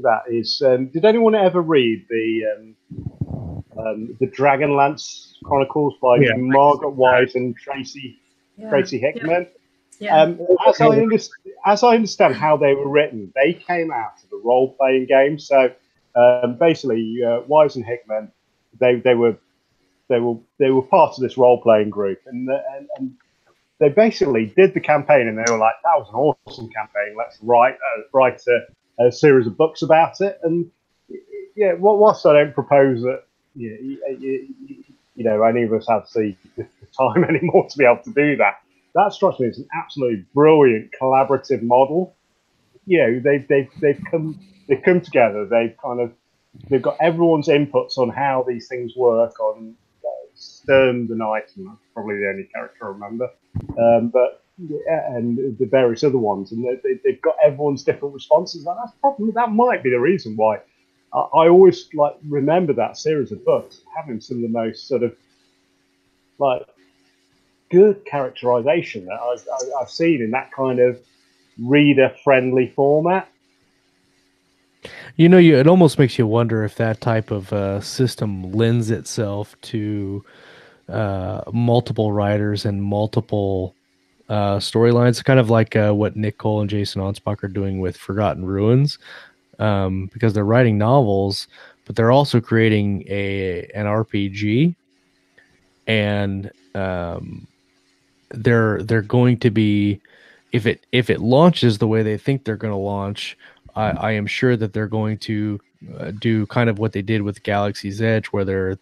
that, is did anyone ever read the Dragonlance Chronicles by Margaret Wise and Tracy Hickman? Yeah. As I understand how they were written, they came out of a role-playing game. So basically, Wise and Hickman, they were part of this role-playing group, and they basically did the campaign, and they were like, "That was an awesome campaign. Let's write a series of books about it." And whilst I don't propose that any of us have the time anymore to be able to do that. That strikes me as an absolutely brilliant collaborative model. They've come together. They've got everyone's inputs on how these things work. On Stern the Knight, and that's probably the only character I remember, and the various other ones, and they've got everyone's different responses. And that might be the reason why I always remember that series of books having some of the most sort of good characterization that I've seen in that kind of reader-friendly format. It almost makes you wonder if that type of system lends itself to multiple writers and multiple storylines, kind of like what Nick Cole and Jason Onspach are doing with Forgotten Ruins, because they're writing novels, but they're also creating an RPG, and they're going to be, if it launches the way they think they're going to launch, I am sure that they're going to do kind of what they did with Galaxy's Edge, where they're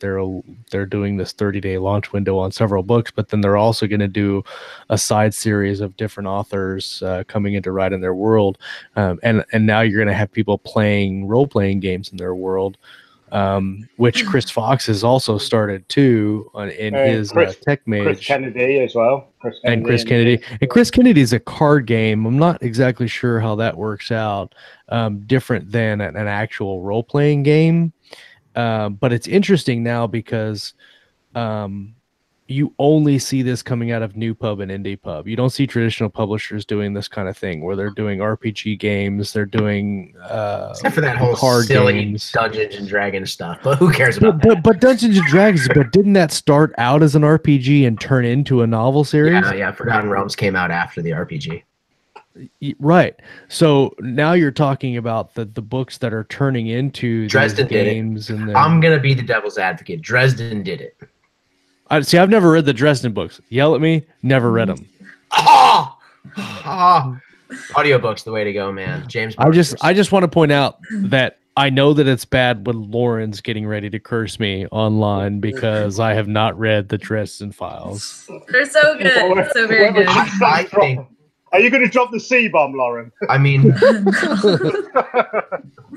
doing this 30-day launch window on several books, but then they're also going to do a side series of different authors coming in to write in their world, and now you're going to have people playing role-playing games in their world, which Chris Fox has also started too in his Tech Mage. Chris Kennedy as well. Chris Kennedy. And Chris Kennedy is a card game. I'm not exactly sure how that works out, different than an actual role-playing game. But it's interesting now because you only see this coming out of New Pub and Indie Pub. You don't see traditional publishers doing this kind of thing where they're doing RPG games, they're doing except for that whole card silly games. Dungeons and Dragons stuff. But who cares about that? But Dungeons and Dragons, but didn't that start out as an RPG and turn into a novel series? Yeah, Forgotten Realms came out after the RPG. Right. So now you're talking about the books that are turning into Dresden games. Did it. I'm gonna be the devil's advocate. Dresden did it. See, I've never read the Dresden books. Yell at me. Never read them. Audiobook's the way to go, man. James. I just want to point out that I know that it's bad when Lauren's getting ready to curse me online because I have not read the Dresden Files. They're so good. So very good. I think. Are you going to drop the C-bomb, Lauren? I mean,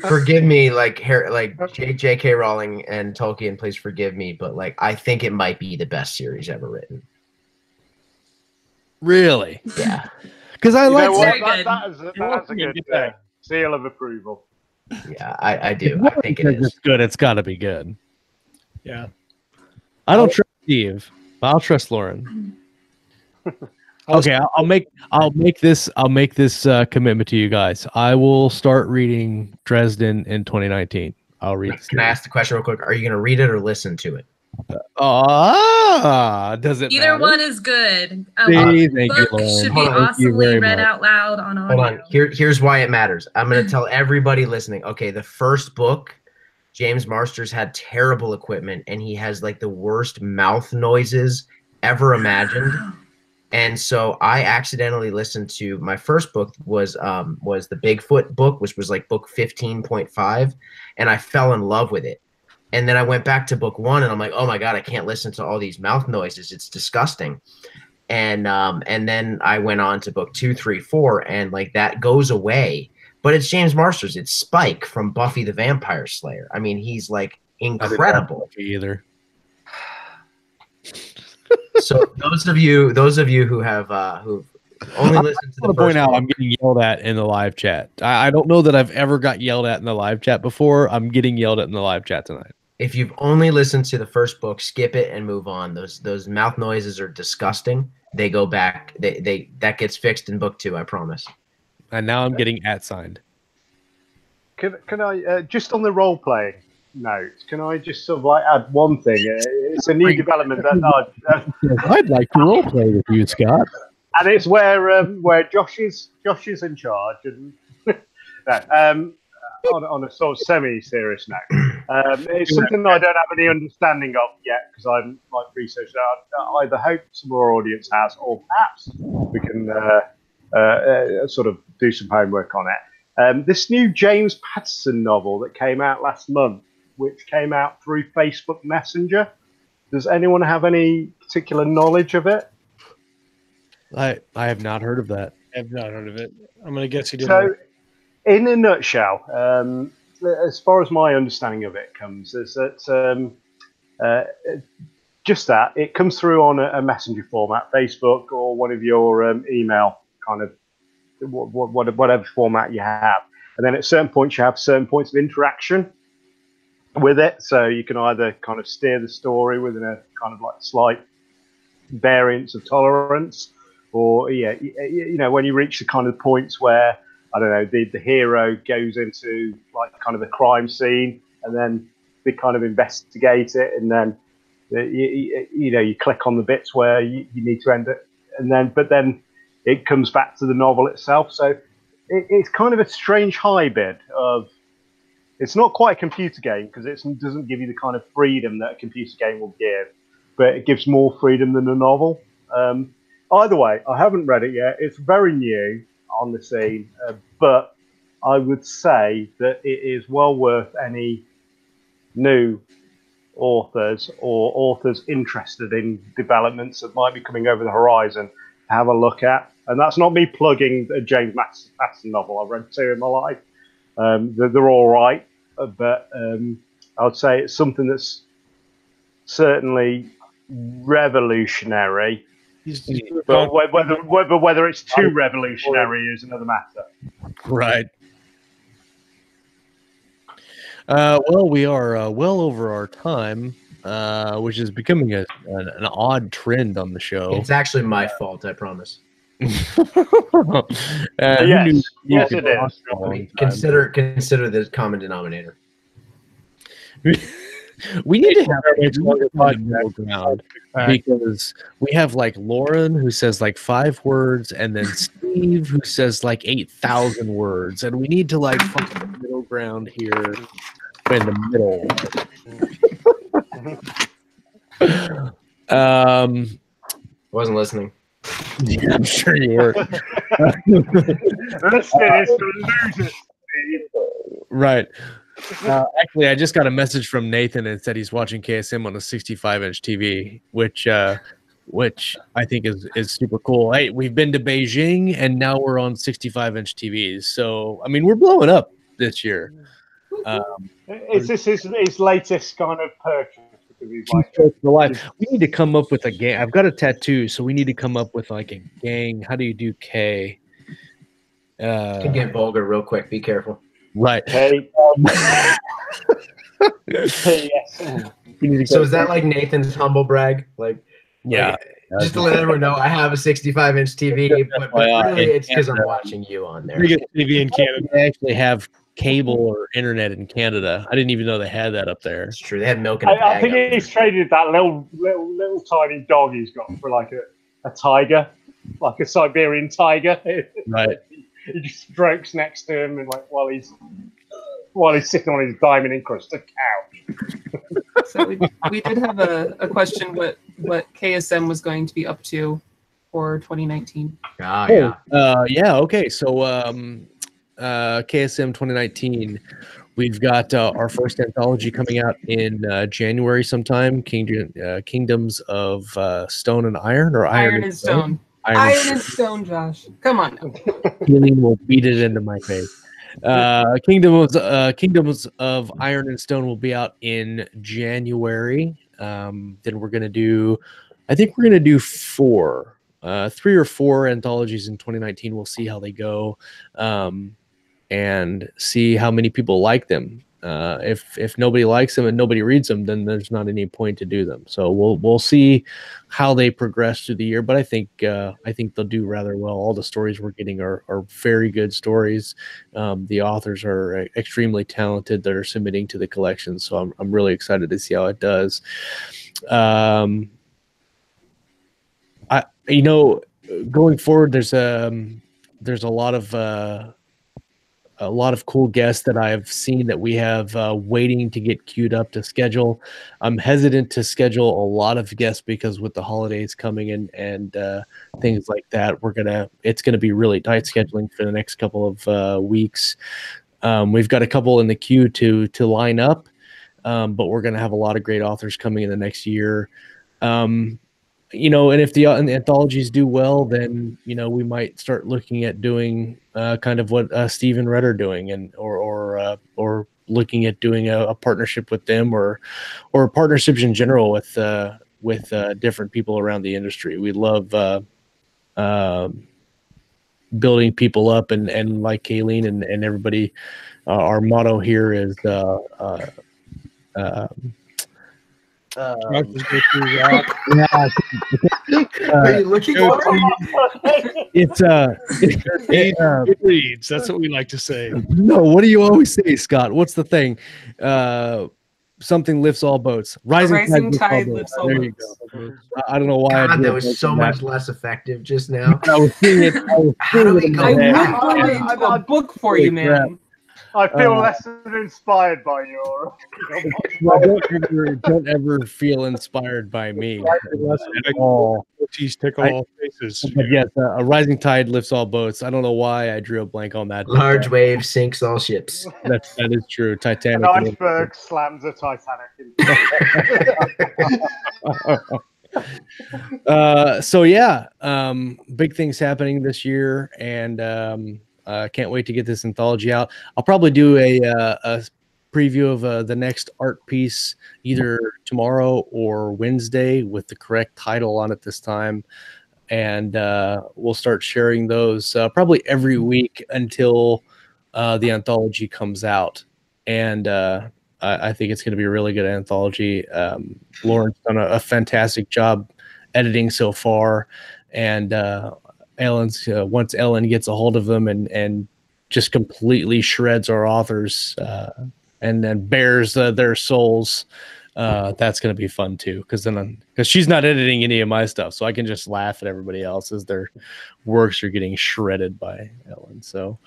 forgive me, J.K. Rowling and Tolkien, please forgive me, but I think it might be the best series ever written. Really? Yeah. Because I like that's a good seal of approval. Yeah, I do. I think it is. It's good. It's got to be good. Yeah. I don't trust Steve, but I'll trust Lauren. Okay, I'll make this commitment to you guys. I will start reading Dresden in 2019. I'll read. Can I ask the question real quick? Are you going to read it or listen to it? Does it Either matter? one is good. Thank you, Book Lauren. should be awesomely read out loud on audio. Hold on. Here's why it matters. I'm going to tell everybody listening. Okay, the first book, James Marsters had terrible equipment, and he has the worst mouth noises ever imagined. And so I accidentally listened to my first book was the Bigfoot book, which was book 15.5, and I fell in love with it. And then I went back to book 1, and I'm like, oh my god, I can't listen to all these mouth noises. It's disgusting. And then I went on to book 2, 3, 4, and that goes away. But it's James Marsters. It's Spike from Buffy the Vampire Slayer. I mean, he's incredible. Either. So those of you who have who've only listened to the point out, I'm getting yelled at in the live chat. I don't know that I've ever got yelled at in the live chat before. I'm getting yelled at in the live chat tonight. If you've only listened to the first book, skip it and move on. Those mouth noises are disgusting. They go back. That gets fixed in book 2, I promise. And now I'm getting @signed. Can I just on the role playing note? Can I just add one thing? It's a new development that I'd like to role play with you, Scott. And it's where Josh is in charge, and on a sort of semi-serious note, it's something that I don't have any understanding of yet because I'm researched that. I either hope some more audience has, or perhaps we can sort of do some homework on it. This new James Patterson novel that came out last month, which came out through Facebook Messenger. Does anyone have any particular knowledge of it? I have not heard of that. I've not heard of it. I'm going to guess he didn't. So, in a nutshell, as far as my understanding of it comes, is that just that it comes through on a messenger format, Facebook or one of your email kind of whatever format you have, and then at certain points you have certain points of interaction with it. So you can either kind of steer the story within a kind of like slight variance of tolerance, or you know, when you reach the kind of points where I don't know, the hero goes into like kind of a crime scene, and then they kind of investigate it, and then you know, you click on the bits where you need to end it, and then it comes back to the novel itself. So it's kind of a strange hybrid of, it's not quite a computer game because it doesn't give you the kind of freedom that a computer game will give, but it gives more freedom than a novel. Either way, I haven't read it yet. It's very new on the scene, but I would say that it is well worth any new authors or authors interested in developments that might be coming over the horizon to have a look at. And that's not me plugging a James Patterson novel. I've read 2 in my life. They're all right, but I would say it's something that's certainly revolutionary. But whether it's too revolutionary is another matter. Right. Well, we are well over our time, which is becoming an odd trend on the show. It's actually my fault, I promise. Yes, it is. Consider the common denominator. We need to have a middle ground, because we have like Lauren who says like 5 words, and then Steve who says like 8,000 words, and we need to like find the middle ground here in the middle. Wasn't listening. Yeah, I'm sure you were. Right. Actually, I just got a message from Nathan and said he's watching KSM on a 65-inch TV, which I think is super cool. Hey, we've been to Beijing and now we're on 65-inch TVs. So, I mean, we're blowing up this year. Is this his latest kind of purchase? We need to come up with a gang. I've got a tattoo, so we need to come up with like a gang. How do you do K? Can get vulgar real quick. Be careful. Right. Hey. Yes. So is that like Nathan's humble brag? Like, yeah. Just to let everyone know, I have a 65-inch TV, but really it's because I'm watching you on there. Biggest TV in Canada. They actually have cable or internet in Canada. I didn't even know they had that up there. It's true. They had milk in a bag. I think he's traded that little tiny dog he's got for like a tiger, like a Siberian tiger. Right. He just strokes next to him, and like while he's sitting on his diamond encrusted couch. So we did have a question what KSM was going to be up to for 2019. Yeah. Okay. So KSM 2019, we've got our first anthology coming out in January sometime. Kingdoms of Stone and Iron, or Iron and Stone. Iron and Stone, Josh. Come on now. Healing will beat it into my face. Kingdoms of Iron and Stone will be out in January. Then we're gonna do, I think we're gonna do 3 or 4 anthologies in 2019. We'll see how they go, and see how many people like them. If nobody likes them and nobody reads them, then there's not any point to do them. So we'll see how they progress through the year. But I think they'll do rather well. All the stories we're getting are very good stories. The authors are extremely talented that are submitting to the collection. So I'm really excited to see how it does. Going forward, there's a lot of cool guests that I've seen that we have waiting to get queued up to schedule. I'm hesitant to schedule a lot of guests because with the holidays coming in and things like that, it's gonna be really tight scheduling for the next couple of weeks. We've got a couple in the queue to line up. but we're going to have a lot of great authors coming in the next year. You know, and if the anthologies do well, then, you know, we might start looking at doing kind of what Steve and Red are doing, and or looking at doing a partnership with them, or partnerships in general with different people around the industry. We love building people up, and like Kayleen and everybody, our motto here is Are you looking for it's reads. That's what we like to say. No, what do you always say, Scott? What's the thing? Something lifts all boats. Rising tide lifts all boats. There you go. I don't know why. God, that was so much less effective just now. I was seeing it. I got a book for you, man. I feel less than inspired by your. Well, don't ever feel inspired by me. Tickle all faces. But yes, a rising tide lifts all boats. I don't know why I drew a blank on that. Large wave sinks all ships. That is true. Titanic. An iceberg slams a Titanic. So yeah, big things happening this year, and can't wait to get this anthology out. I'll probably do a preview of the next art piece either tomorrow or Wednesday with the correct title on it this time, and we'll start sharing those probably every week until the anthology comes out. And I think it's going to be a really good anthology. Lauren's done a fantastic job editing so far, and Ellen's once Ellen gets a hold of them and just completely shreds our authors and then bears their souls, that's going to be fun too, because she's not editing any of my stuff, so I can just laugh at everybody else as their works are getting shredded by Ellen. So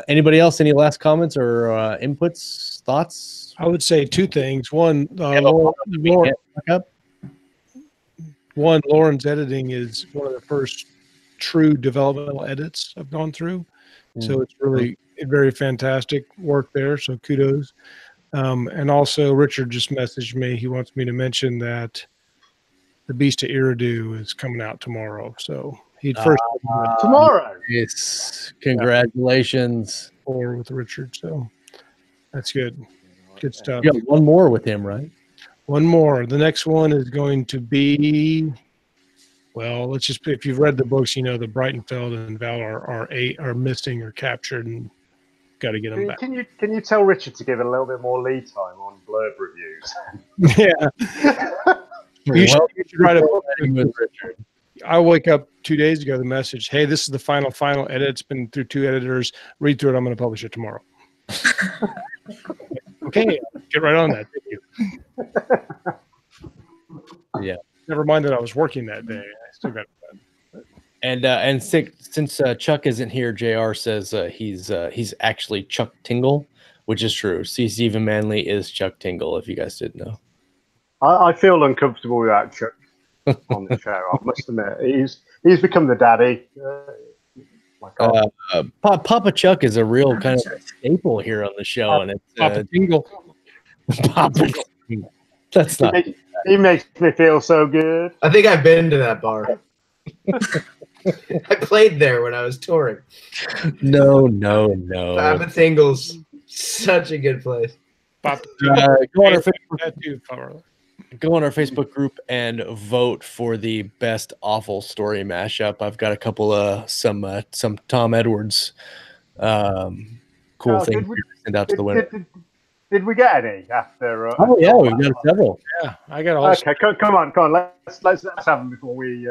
anybody else, any last comments or inputs, thoughts? I would say two things. One, Lauren's editing is one of the first true developmental edits I've gone through. So it's really very fantastic work there. So kudos. And also Richard just messaged me. He wants me to mention that The Beast of Eridu is coming out tomorrow. So he'd first tomorrow. Yes. Congratulations. Or with Richard. So that's good. Good stuff. You got one more with him, right? One more. The next one is going to be, well, let's just, if you've read the books, you know that Breitenfeld and Val are missing or captured, and got to get them back. Can you tell Richard to give a little bit more lead time on blurb reviews? Yeah. You should write a book with Richard. I wake up 2 days ago, the message, hey, this is the final edit. It's been through 2 editors. Read through it. I'm going to publish it tomorrow. Okay, get right on that. Thank you. Yeah. Never mind that I was working that day. I still got it done. And since Chuck isn't here, JR says he's actually Chuck Tingle, which is true. See, Stephen Manley is Chuck Tingle, if you guys didn't know. I feel uncomfortable without Chuck on the show. I must admit, he's become the daddy. Papa Chuck is a real kind of staple here on the show, and it's Papa Tingle. Papa. That's not. He makes me feel so good. I think I've been to that bar. I played there when I was touring. No. Papa Tingle's such a good place. Go on our Facebook group and vote for the best awful story mashup. I've got a couple of some Tom Edwards cool things to send out to the winner. Did we get any after? Oh yeah, we've got several. Yeah, I got all. Okay, come on. Let's have them before we.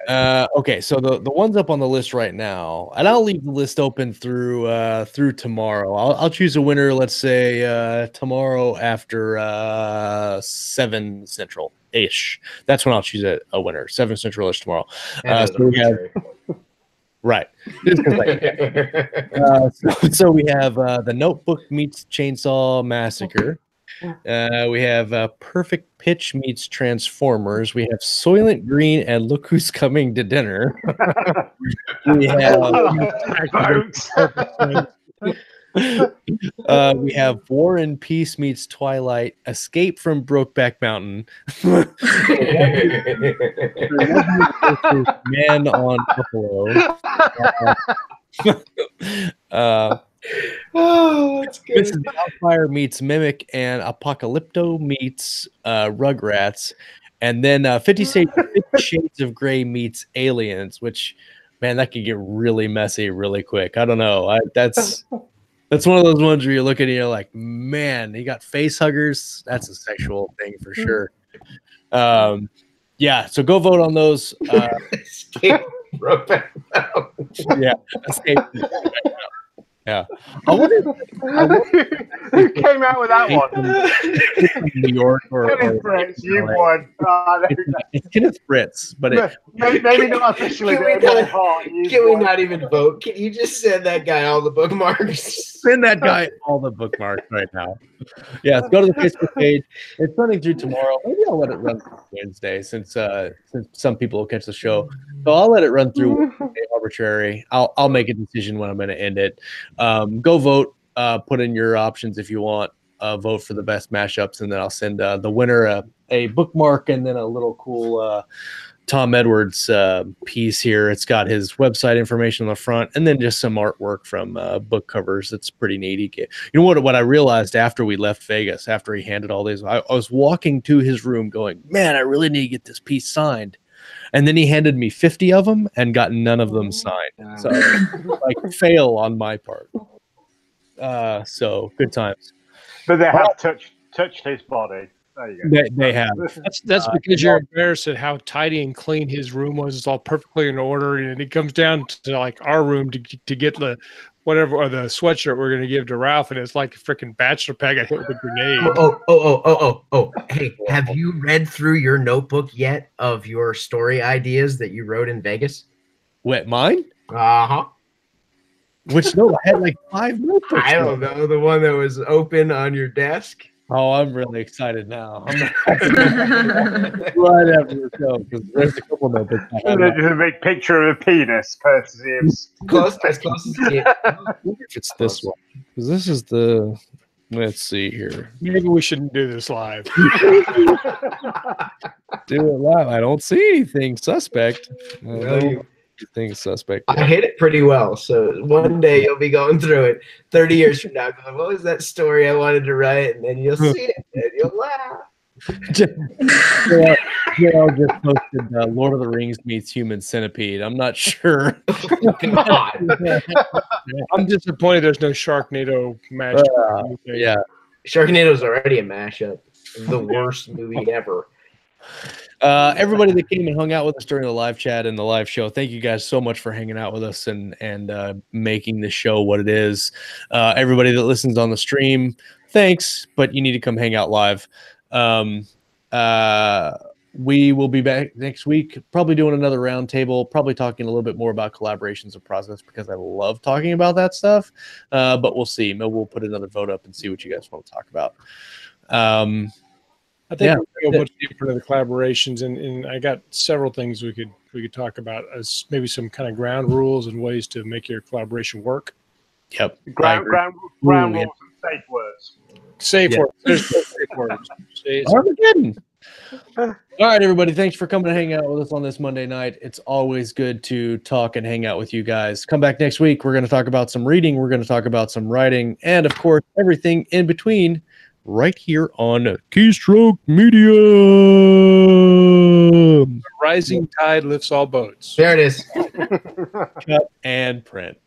Okay, so the ones up on the list right now, and I'll leave the list open through tomorrow. I'll choose a winner. Let's say tomorrow after 7 Central ish. That's when I'll choose a winner. 7 Central ish tomorrow. So we have. Right. So we have The Notebook meets Chainsaw Massacre. We have Perfect Pitch meets Transformers. We have Soylent Green and Look Who's Coming to Dinner. We have We have War and Peace meets Twilight, Escape from Brokeback Mountain, Man on Buffalo. Oh, that's good. Mrs. Doubtfire meets Mimic, and Apocalypto meets Rugrats, and then 50 Shades of Grey meets Aliens, which, man, that could get really messy really quick. I don't know. That's one of those ones where you look at it and you're like, man, you got face huggers. That's a sexual thing for sure. Yeah, so go vote on those. Escape Brokeback Mountain. Yeah, Escape. Yeah. I wonder Who came out with that one? New York or Kenneth Fritz, you won. Oh, it's Kenneth Fritz, but maybe not officially. Can we but in my not- heart, you Can we won. not even vote? Can you just send that guy all the bookmarks? send that guy all the bookmarks right now. Yeah, go to the Facebook page. It's running through tomorrow. Maybe I'll let it run through Wednesday since some people will catch the show. So I'll let it run through Wednesday, arbitrary. I'll make a decision when I'm going to end it. Go vote. Put in your options if you want. Vote for the best mashups, and then I'll send the winner a bookmark and then a little cool Tom Edwards piece here. It's got his website information on the front, and then just some artwork from book covers. It's pretty neat. You know what I realized after we left Vegas, after he handed all these, I was walking to his room going, man, I really need to get this piece signed. And then he handed me 50 of them and got none of them signed. So like fail on my part. So good times. But they have touched his body. There you go. They have. That's because you're embarrassed at how tidy and clean his room was. It's all perfectly in order, and he comes down to like our room to get the whatever or the sweatshirt we're going to give to Ralph, and it's like a freaking bachelor pad got hit with a grenade. Oh. Hey, have you read through your notebook yet of your story ideas that you wrote in Vegas? What, mine? Uh-huh. Which no, I had like 5 notebooks. I don't know. The one that was open on your desk? Oh, I'm really excited now. I'm right after the show because there's a couple notebooks. There's a big picture of a penis, courtesy of As close as you If it's this one, because this is the. Let's see here. Maybe we shouldn't do this live. Do it live. I don't see anything suspect. Well, Anything suspect. I hit it pretty well. So one day you'll be going through it 30 years from now, going, what was that story I wanted to write? And then you'll see it and you'll laugh. I'll just posted Lord of the Rings meets Human Centipede. I'm not sure. God. I'm disappointed there's no Sharknado match. Yeah. Sharknado's already a mashup. The worst movie ever. Everybody that came and hung out with us during the live chat and the live show, thank you guys so much for hanging out with us and making the show what it is. Everybody that listens on the stream, thanks, but you need to come hang out live. We will be back next week, probably doing another roundtable, probably talking a little bit more about collaborations and process because I love talking about that stuff. But we'll see. Maybe we'll put another vote up and see what you guys want to talk about. I think we'll go much deeper into the collaborations, and I got several things we could talk about as maybe some kind of ground rules and ways to make your collaboration work. Yep. ground rules and safe words. Safe words. There's no safe words. Armageddon. All right, everybody. Thanks for coming to hang out with us on this Monday night. It's always good to talk and hang out with you guys. Come back next week. We're going to talk about some reading. We're going to talk about some writing, and of course, everything in between. Right here on Keystroke Media. Rising tide lifts all boats. There it is. Cut and print.